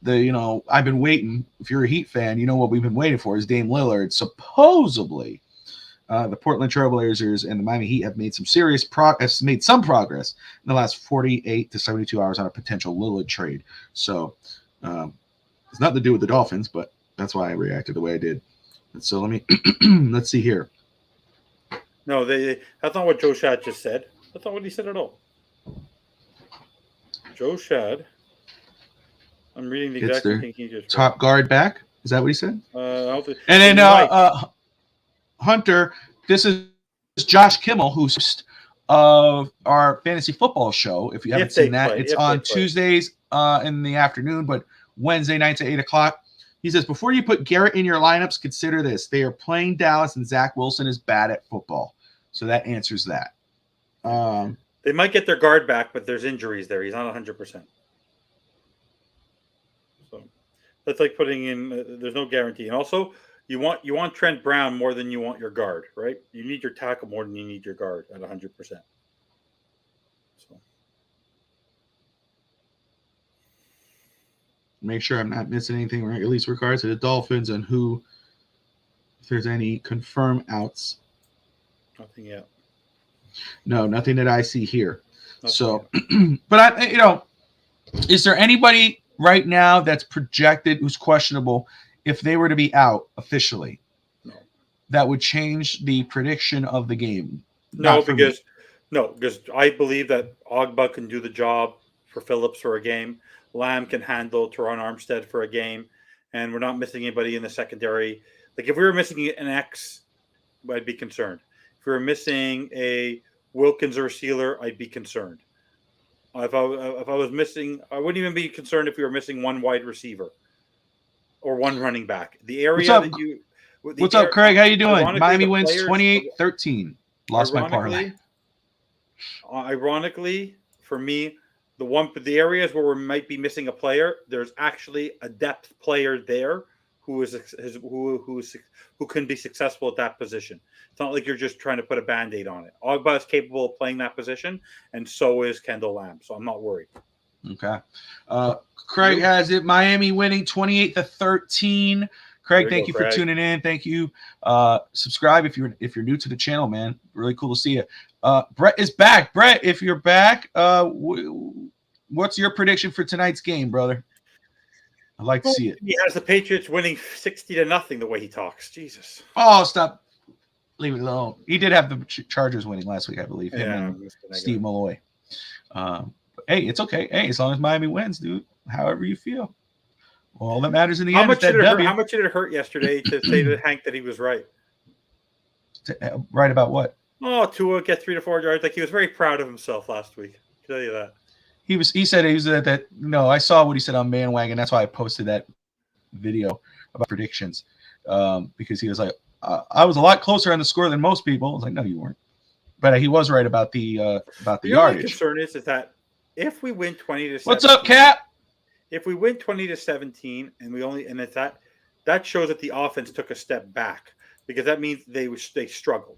I've been waiting. If you're a Heat fan, you know what we've been waiting for is Dame Lillard. Supposedly, the Portland Trailblazers and the Miami Heat have made some progress in the last 48 to 72 hours on a potential Lillard trade. So it's nothing to do with the Dolphins, but that's why I reacted the way I did. And so let's see here. No, that's not what Joe Shad just said. That's not what he said at all. Joe Shad. I'm reading the exact thing he just top read. guard back. Is that what he said? And then Hunter, this is Josh Kimmel, who's of our fantasy football show. If you haven't seen that, it's on Tuesdays in the afternoon, but Wednesday nights at 8:00. He says, before you put Garrett in your lineups, consider this. They are playing Dallas, and Zach Wilson is bad at football. So that answers that. They might get their guard back, but there's injuries there. He's not 100%. So that's like putting in. There's no guarantee. And also, you want Trent Brown more than you want your guard, right? You need your tackle more than you need your guard at 100%. So make sure I'm not missing anything, right? At least regards to the Dolphins and if there's any confirmed outs. Nothing yet. No, nothing that I see here. Nothing yet. But is there anybody right now that's projected who's questionable if they were to be out officially? No. That would change the prediction of the game? No, because I believe that Ogba can do the job for Phillips for a game. Lamb can handle Teron Armstead for a game, and we're not missing anybody in the secondary. Like if we were missing an X, I'd be concerned. If we were missing a Wilkins or a Sealer, I'd be concerned. If I was missing, I wouldn't even be concerned if we were missing one wide receiver or one running back. The area What's up, Craig? How you doing? Miami wins 28-13. Lost my parlay. Ironically, for me, the areas where we might be missing a player, there's actually a depth player there who can be successful at that position. It's not like you're just trying to put a Band-Aid on it. Ogba is capable of playing that position, and so is Kendall Lamb. So I'm not worried. Okay. Craig has it. Miami winning 28-13. Craig, thank you for tuning in. Thank you. Subscribe if you're new to the channel, man. Really cool to see you. Brett is back. Brett, if you're back, what's your prediction for tonight's game, brother? I'd like to see it. He has the Patriots winning 60-0 the way he talks. Jesus. Oh, stop. Leave it alone. He did have the Chargers winning last week, I believe. Him and Steve Malloy. Hey, it's okay. Hey, as long as Miami wins, dude, however you feel. Well, all that matters in the end is that W. How much did it hurt yesterday to say to Hank that he was right? Right about what? Oh, Tua get 3 to 4 yards. Like he was very proud of himself last week. I'll tell you that. He said that. No, I saw what he said on Bandwagon. That's why I posted that video about predictions. Because he was like, I was a lot closer on the score than most people. I was like, no, you weren't. But he was right about the yardage. The only concern is that if we win 20-17, what's up, Cap? If we win 20-17 and it's that shows that the offense took a step back because that means they struggled,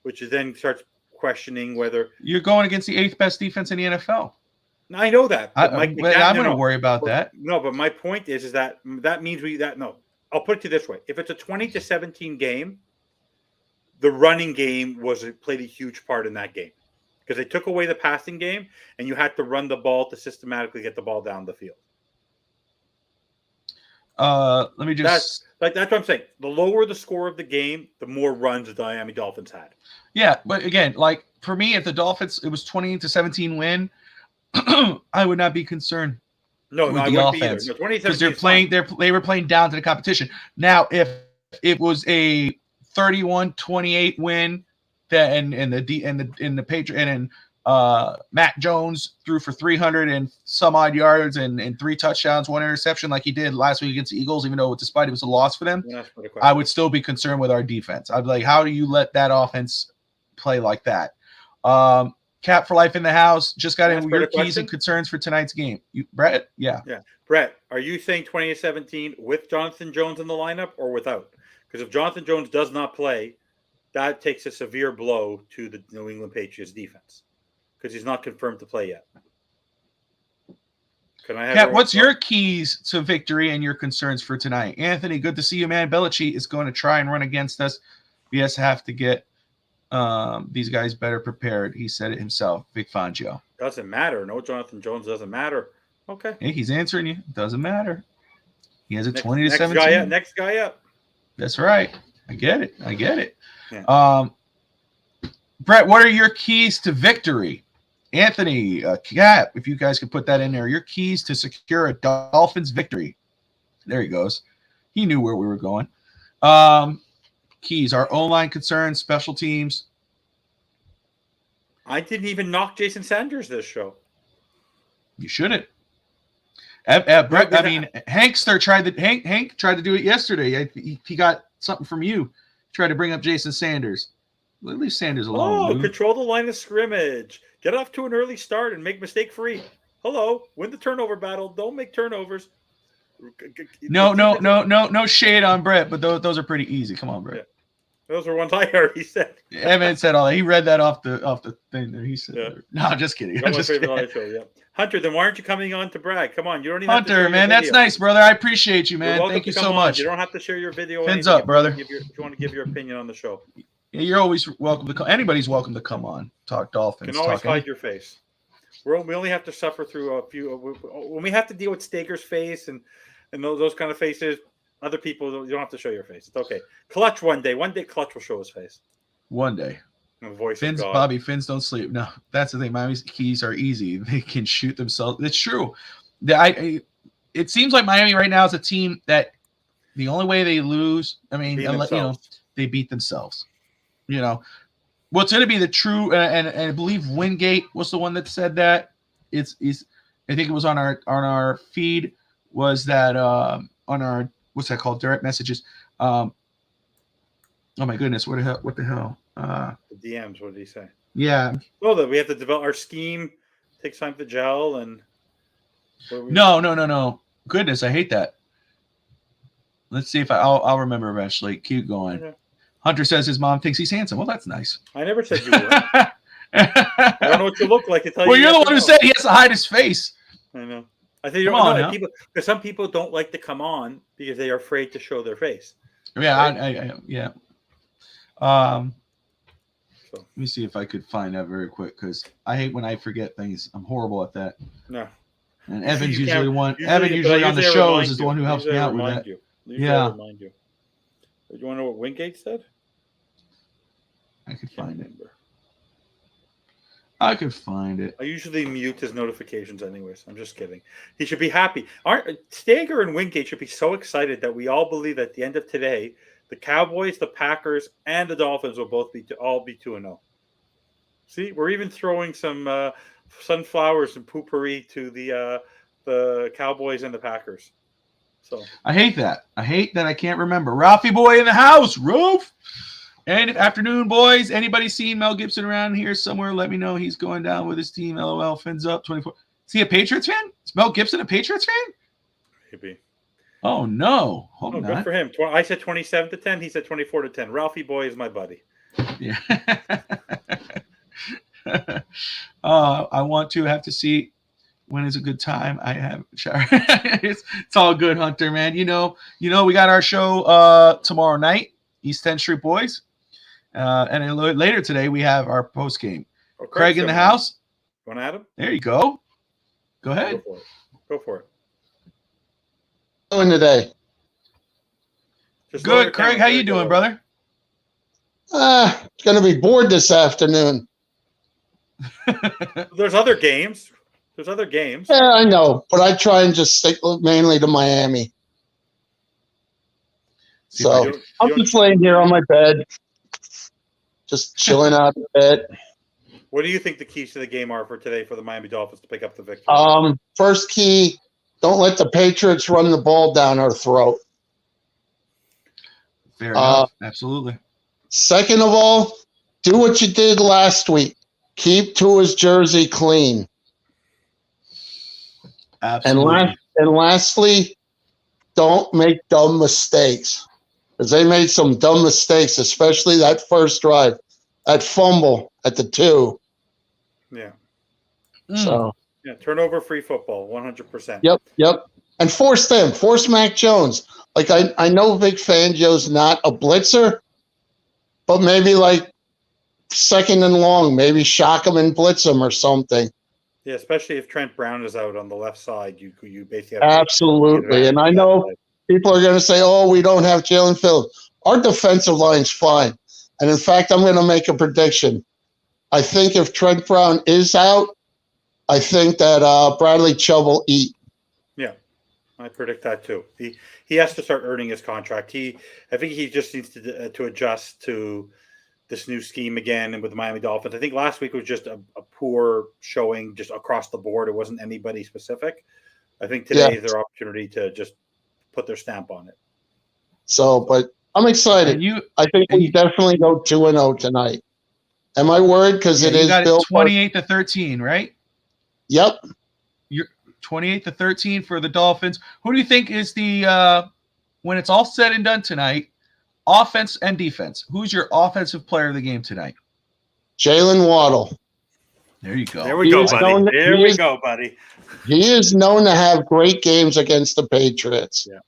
which is then starts questioning whether you're going against the 8th best defense in the NFL. I know that. I'm going to worry about that. No, but my point is that means I'll put it to you this way. If it's a 20-17 game, the running game played a huge part in that game because they took away the passing game and you had to run the ball to systematically get the ball down the field. Let me just. That's what I'm saying. The lower the score of the game, the more runs the Miami Dolphins had. Yeah, but again, like for me, if the Dolphins, it was 20-17 win, I would not be concerned. No, with I the wouldn't offense either. No, because they're playing. They were playing down to the competition. Now, if it was a 31-28 win, that and the Patriots and Matt Jones threw for 300 and some odd yards and 3 touchdowns, 1 interception, like he did last week against the Eagles, even though despite it was a loss for them, I would still be concerned with our defense. I'd be like, how do you let that offense play like that? Cap for life in the house. Just got in your keys and concerns for tonight's game. Brett? Yeah. Yeah. Brett, are you saying 2017 with Jonathan Jones in the lineup or without? Because if Jonathan Jones does not play, that takes a severe blow to the New England Patriots defense because he's not confirmed to play yet. Can I have Cap, what's your keys to victory and your concerns for tonight? Anthony, good to see you, man. Belichick is going to try and run against us. We just have to get these guys better prepared. He said it himself. Vic Fangio. Doesn't matter. No, Jonathan Jones doesn't matter. Okay. Hey, he's answering you. Doesn't matter. He has a 20-17. Next guy up. That's right. I get it. Yeah. Brett, what are your keys to victory? Anthony, Cap, if you guys could put that in there. Your keys to secure a Dolphins victory. There he goes. He knew where we were going. Keys, our O-line concerns, special teams. I didn't even knock Jason Sanders this show. You shouldn't. Brett, I mean, Hank tried to do it yesterday. He got something from you. Tried to bring up Jason Sanders. Well, leave Sanders alone. Control the line of scrimmage. Get off to an early start and make mistake free. Hello, win the turnover battle. Don't make turnovers. No shade on Brett, but those are pretty easy. Come on, Brett. Yeah. Those are ones I already said. Evan said all that. He read that off the thing there. He said, yeah. No, I'm just kidding. I'm just kidding. Show, yeah. Hunter, then why aren't you coming on to brag? Come on, you don't even have to Hunter, man, that's nice, brother. I appreciate you, man. Thank you so much. You don't have to share your video. Fins up, brother. If you want to give your opinion on the show. Yeah, you're always welcome to come. Anybody's welcome to come on. Talk Dolphins. You can always hide your face. We only have to suffer through a few. When we have to deal with Staker's face and those kind of faces, other people, you don't have to show your face. It's okay. Clutch one day. One day Clutch will show his face. One day. Voice Fins, Bobby, Fins don't sleep. No, that's the thing. Miami's keys are easy. They can shoot themselves. It's true. It seems like Miami right now is a team that the only way they lose, they beat themselves. What's going to be the true, and I believe Wingate was the one that said that. I think it was on our feed, was that on our, what's that called? Direct messages. Oh my goodness, what the hell? The DMs, what did he say? Yeah. Well, that we have to develop our scheme, takes time to gel, and no. Goodness, I hate that. Let's see if I'll remember eventually. Keep going. Okay. Hunter says his mom thinks he's handsome. Well, that's nice. I never said you were. I don't know what you look like to tell you. Well, you're the one who said he has to hide his face. I know. I think you don't know people, because some people don't like to come on because they are afraid to show their face. Yeah, right? Yeah. Let me see if I could find that very quick, because I hate when I forget things. I'm horrible at that. No. And Evan's usually on the shows is the one who helps me out with that. Yeah. Remind you. Do you want to know what Wingate said? I could find it. I could find it. I usually mute his notifications anyways. I'm just kidding. He should be happy. Stager and Wingate should be so excited that we all believe at the end of today, the Cowboys, the Packers, and the Dolphins will all be 2-0. See, we're even throwing some sunflowers and poopery to the Cowboys and the Packers. So I hate that. I can't remember. Ralphie boy in the house. Roof. And afternoon, boys. Anybody seen Mel Gibson around here somewhere? Let me know. He's going down with his team. LOL. Fins up 24. Is he a Patriots fan? Is Mel Gibson a Patriots fan? Maybe. Oh no. Hold on. Good for him. I said 27-10. He said 24-10. Ralphie boy is my buddy. Yeah. I want to have to see when is a good time. I have it's all good, Hunter, man. We got our show tomorrow night, East 10th Street Boys. And then later today we have our post game. Craig in the house. Want at him? There you go. Go ahead. Go for it. Doing today? Good, Craig. How you doing, brother? It's going to be bored this afternoon. There's other games. Yeah, I know, but I try and just stick mainly to Miami. So I'm just laying here on my bed, just chilling out in bed. What do you think the keys to the game are for today for the Miami Dolphins to pick up the victory? First key, don't let the Patriots run the ball down our throat. Fair enough. Absolutely. Second of all, do what you did last week. Keep Tua's jersey clean. Absolutely. And lastly, don't make dumb mistakes. Because they made some dumb mistakes, especially that first drive, that fumble at the 2. Yeah. So. Yeah, turnover-free football, 100%. Yep. And force Mac Jones. Like, I know Vic Fangio's not a blitzer, but maybe like second and long, maybe shock him and blitz him or something. Yeah, especially if Trent Brown is out on the left side, you basically have absolutely. And I know people are going to say, "Oh, we don't have Jalen Phillips." Our defensive line's fine. And in fact, I'm going to make a prediction. I think if Trent Brown is out, I think that Bradley Chubb will eat. Yeah, I predict that too. He has to start earning his contract. I think he just needs to adjust to this new scheme again and with the Miami Dolphins. I think last week was just a poor showing just across the board. It wasn't anybody specific. I think today is their opportunity to just put their stamp on it. So, but I'm excited. I think we definitely go 2-0 tonight. Am I worried? Because it is Bill 28-13, right? Yep. You're 28-13 for the Dolphins. Who do you think is the when it's all said and done tonight, offense and defense? Who's your offensive player of the game tonight? Jalen Waddle. There you go. There we go, buddy. There we go, buddy. He is known to have great games against the Patriots. Yeah.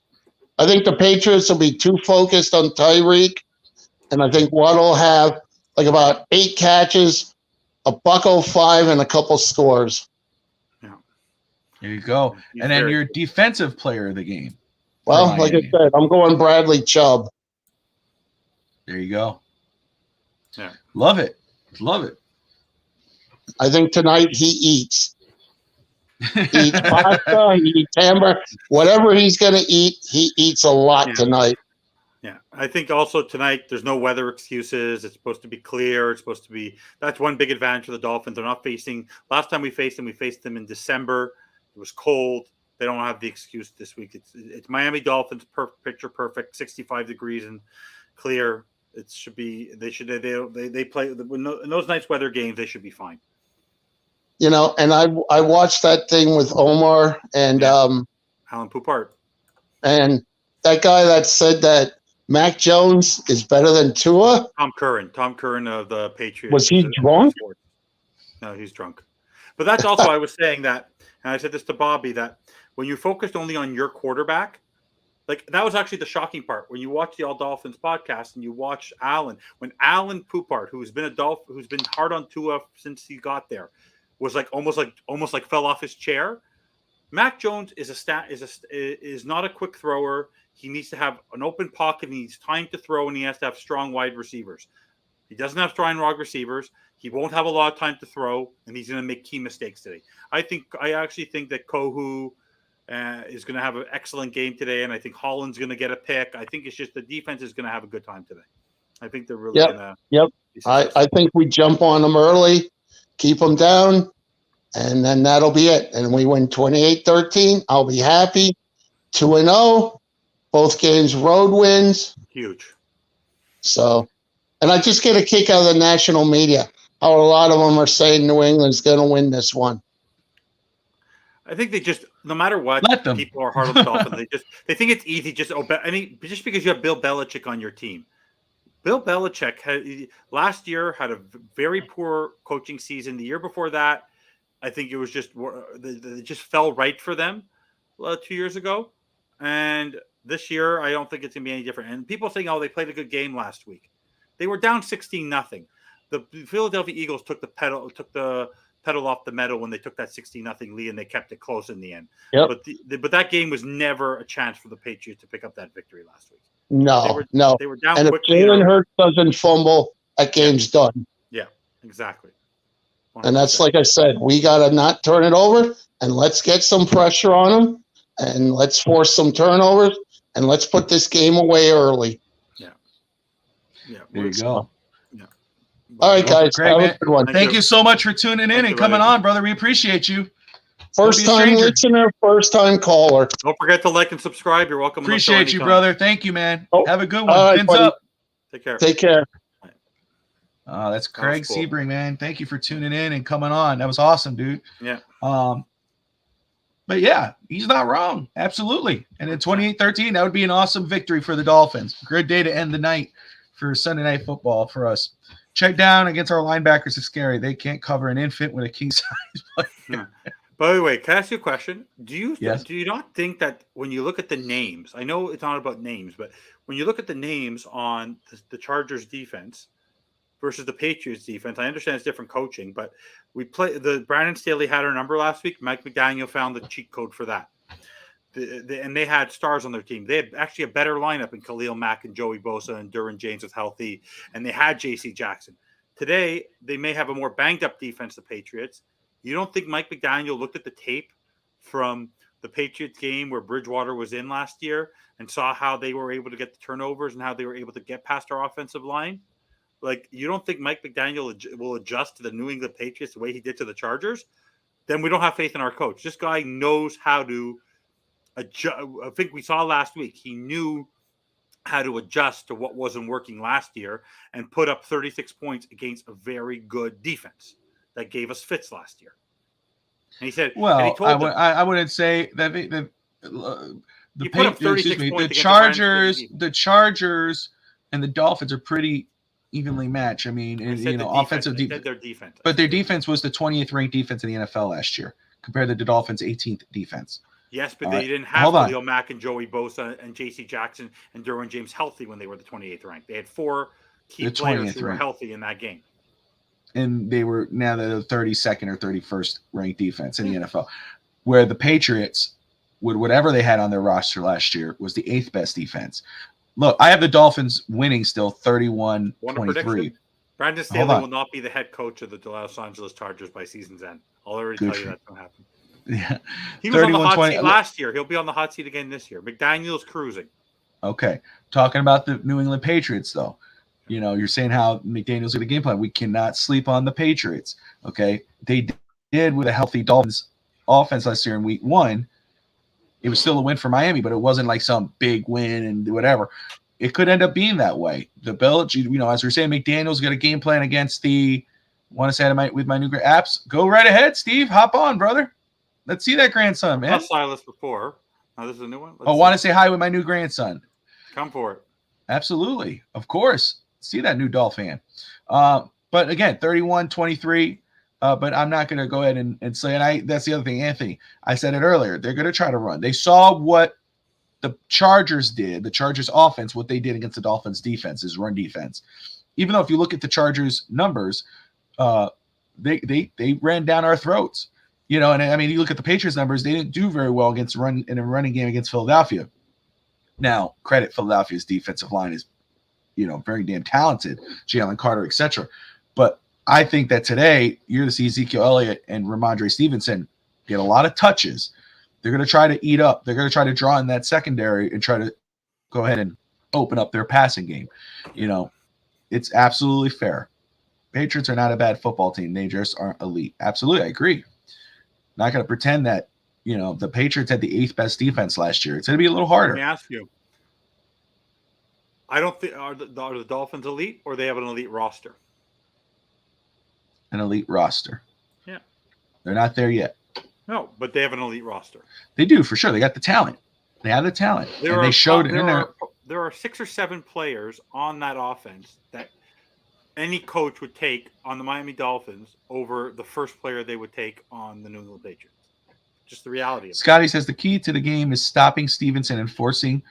I think the Patriots will be too focused on Tyreek, and I think Waddle will have like about 8 catches, $105, and a couple scores. Yeah. There you go. And then your defensive player of the game. Well, like I said, I'm going Bradley Chubb. There you go. Yeah. Love it. I think tonight he eats. He eats pasta, he eats hamburger. Whatever he's going to eat, he eats a lot tonight. Yeah. I think also tonight there's no weather excuses. It's supposed to be clear. It's supposed to be – that's one big advantage for the Dolphins. They're not facing – last time we faced them in December. It was cold. They don't have the excuse this week. It's Miami Dolphins, picture perfect, 65 degrees and clear. It should be – they play – in those nice weather games, they should be fine. You know, and I watched that thing with Omar and Alan Poupart. And that guy that said that Mac Jones is better than Tua. Tom Curran of the Patriots. Was he drunk? No, he's drunk. But that's also I was saying that, and I said this to Bobby, that when you focused only on your quarterback, like that was actually the shocking part. When you watch the All Dolphins podcast and you watch Alan, when Alan Poupart, who's been hard on Tua since he got there, was like almost like fell off his chair. Mac Jones is not a quick thrower. He needs to have an open pocket. He needs time to throw, and he has to have strong wide receivers. He doesn't have strong wide receivers. He won't have a lot of time to throw, and he's going to make key mistakes today. I actually think that Kohu is going to have an excellent game today, and I think Holland's going to get a pick. I think it's just the defense is going to have a good time today. I think they're really going to. Yep. I think we jump on them early, keep them down, and then that'll be it. And we win 28-13. I'll be happy. 2-0. Both games road wins. Huge. So, and I just get a kick out of the national media. How a lot of them are saying New England's going to win this one. I think they just, no matter what, people are hard on the Dolphins. They think it's easy. Just because you have Bill Belichick on your team. Bill Belichick last year had a very poor coaching season. The year before that, I think it was just it just fell right for them 2 years ago. And this year, I don't think it's going to be any different. And people saying, "Oh, they played a good game last week." They were down 16-0. The Philadelphia Eagles took the pedal off the metal when they took that 16-0 lead, and they kept it close in the end. Yep. But that game was never a chance for the Patriots to pick up that victory last week. No. They were down And if quickly. Jalen Hurts doesn't fumble, that game's done. Yeah, exactly. 100%. And that's like I said, we got to not turn it over, and let's get some pressure on them, and let's force some turnovers, and let's put this game away early. Yeah. There you go. Yeah. All right, guys. Great, have man. a good one. Thank you so much for tuning in and coming on, brother. We appreciate you. First time listener, first time caller. Don't forget to like and subscribe. You're welcome. Appreciate you, brother. Thank you, man. Have a good one. All right, Fins up. Take care. Take care. Oh, that's Craig cool. Sebring, man. Thank you for tuning in and coming on. That was awesome, dude. Yeah. But yeah, he's not wrong. Absolutely. And in 28-13, that would be an awesome victory for the Dolphins. Great day to end the night for Sunday Night Football for us. Check down against our linebackers is scary. They can't cover an infant with a king size player. By the way, can I ask you a question? Do you not think that when you look at the names, I know it's not about names, but when you look at the names on the Chargers defense versus the Patriots defense, I understand it's different coaching, but Brandon Staley had our number last week. Mike McDaniel found the cheat code for that. And they had stars on their team. They had actually a better lineup in Khalil Mack and Joey Bosa, and Derwin James was healthy, and they had J.C. Jackson. Today, they may have a more banged-up defense, the Patriots. You don't think Mike McDaniel looked at the tape from the Patriots game where Bridgewater was in last year and saw how they were able to get the turnovers and how they were able to get past our offensive line? Like, you don't think Mike McDaniel will adjust to the New England Patriots the way he did to the Chargers? Then we don't have faith in our coach. This guy knows how to adjust. I think we saw last week, he knew how to adjust to what wasn't working last year and put up 36 points against a very good defense that gave us fits last year. And he said, well, and he told I wouldn't say that the Chargers and the Dolphins are pretty evenly matched. I mean, offensive defense. Their defense. But their defense was the 20th ranked defense in the NFL last year compared to the Dolphins' 18th defense. Yes, but they didn't have Khalil Mack and Joey Bosa and J.C. Jackson and Derwin James healthy when they were the 28th ranked. They had four key players who were healthy in that game. And they were now the 32nd or 31st ranked defense in the NFL, where the Patriots, with whatever they had on their roster last year, was the 8th best defense. Look, I have the Dolphins winning still 31-23. Brandon Staley will not be the head coach of the Los Angeles Chargers by season's end. I'll already tell you that's going to happen. Yeah, he was on the hot seat last year. He'll be on the hot seat again this year. McDaniel's cruising. Okay, talking about the New England Patriots, though. You're saying how McDaniel's going to game plan. We cannot sleep on the Patriots. Okay, they did with a healthy Dolphins offense last year in Week 1. It was still a win for Miami, but it wasn't like some big win and whatever. It could end up being that way. The Belichick, as we're saying, McDaniel's got a game plan against the. Want to say with my new apps? Go right ahead, Steve. Hop on, brother. Let's see that grandson, man. I saw Silas before. Now this is a new one. Want to say hi with my new grandson. Come for it. Absolutely. Of course. See that new Dolphin fan. But again, 31-23. But I'm not going to go ahead and say, and that's the other thing, Anthony. I said it earlier. They're going to try to run. They saw what the Chargers did, the Chargers offense, what they did against the Dolphins defense is run defense. Even though if you look at the Chargers numbers, they ran down our throats. And I mean, you look at the Patriots numbers, they didn't do very well against in a running game against Philadelphia. Now, credit Philadelphia's defensive line is, very damn talented, Jalen Carter, etc. But I think that today you're going to see Ezekiel Elliott and Ramondre Stevenson get a lot of touches. They're going to try to eat up. They're going to try to draw in that secondary and try to go ahead and open up their passing game. It's absolutely fair. Patriots are not a bad football team. They just aren't elite. Absolutely, I agree. Not going to pretend that, the Patriots had the 8th best defense last year. It's going to be a little harder. Let me ask you. I don't think are the Dolphins elite or they have an elite roster? An elite roster. Yeah. They're not there yet. No, but they have an elite roster. They do, for sure. They got the talent. They have the talent. They showed it in there. There are 6 or 7 players on that offense that any coach would take on the Miami Dolphins over the first player they would take on the New England Patriots. Just the reality of it. Scotty says the key to the game is stopping Stevenson and forcing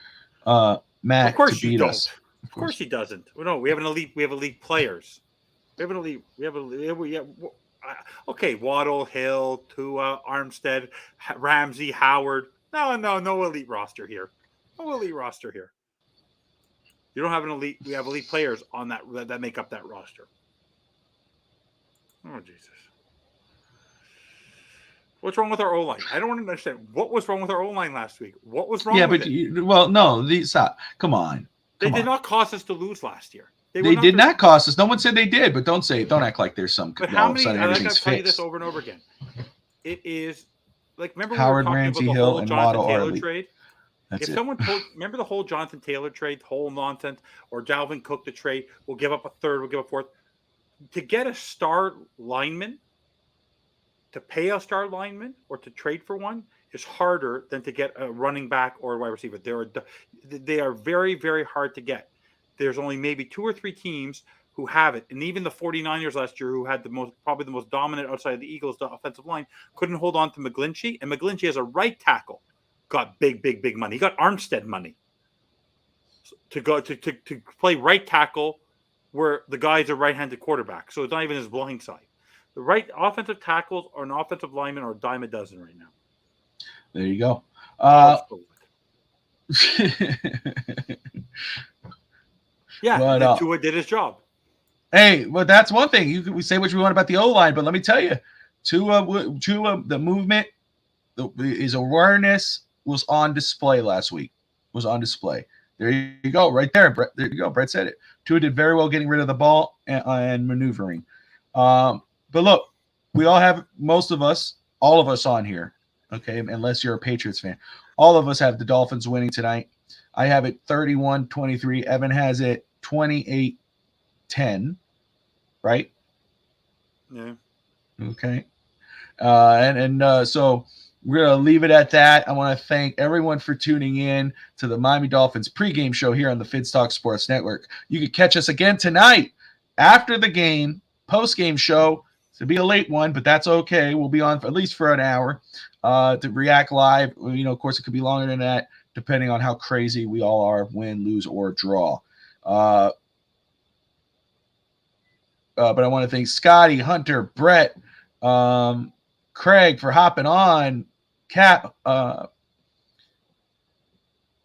Matt to beat us. Of course he doesn't. No, we have elite players. Okay, Waddle, Hill, Tua, Armstead, Ramsey, Howard. No elite roster here. No elite roster here. You don't have an elite. We have elite players on that make up that roster. Oh Jesus! What's wrong with our O-line? I don't understand. What was wrong with our O-line last week? What was wrong? With it? Come on. They did not cost us to lose last year. They did not cost us. No one said they did, but don't act like there's some. But how many? I've told you this over and over again. It is like remember Howard, we were talking Ramsey, about the Hill, whole and Jonathan Waddle Taylor are trade. That's if someone told, remember the whole Jonathan Taylor trade, whole nonsense, or Dalvin Cook the trade, we'll give up a third, we'll give up a fourth. To get a star lineman, to pay a star lineman, or to trade for one is harder than to get a running back or a wide receiver. They are very, very hard to get. There's only maybe 2 or 3 teams who have it. And even the 49ers last year, who had probably the most dominant outside of the Eagles offensive line, couldn't hold on to McGlinchey. And McGlinchey as a right tackle got big money. He got Armstead money to go to play right tackle where the guy's a right-handed quarterback. So it's not even his blind side. The right offensive tackles or an offensive lineman are a dime a dozen right now. There you go. Yeah, but, Tua did his job. Hey, well, that's one thing. We say what you want about the O-line, but let me tell you, Tua, the movement, his awareness was on display last week. Was on display. There you go, right there. Brett, there you go. Brett said it. Tua did very well getting rid of the ball and maneuvering. But look, we all have, all of us on here, okay, unless you're a Patriots fan, all of us have the Dolphins winning tonight. I have it 31-23. Evan has it 28-10, right? Yeah. Okay. So we're going to leave it at that. I want to thank everyone for tuning in to the Miami Dolphins pregame show here on the Fins Talk Sports Network. You can catch us again tonight after the game, post-game show. It'll be a late one, but that's okay. We'll be on at least for an hour to react live. Of course, it could be longer than that, depending on how crazy we all are, win, lose, or draw. But I want to thank Scotty, Hunter, Brett, Craig for hopping on, Cap,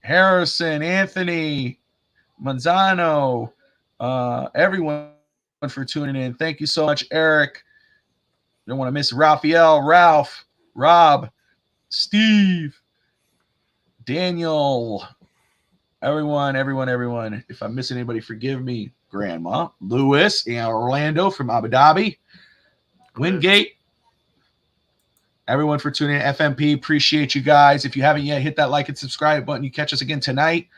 Harrison, Anthony, Manzano, everyone for tuning in. Thank you so much, Eric. Don't want to miss Raphael, Ralph, Rob, Steve, Daniel, everyone. If I miss anybody, forgive me. Grandma, Lewis, and Orlando from Abu Dhabi, Wingate, everyone for tuning in. FMP, appreciate you guys. If you haven't yet, hit that like and subscribe button. You catch us again tonight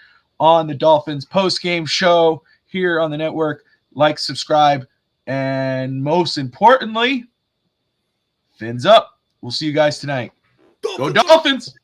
on the Dolphins post-game show here on the network. Like, subscribe, and most importantly, fins up. We'll see you guys tonight. Dolphins! Go Dolphins!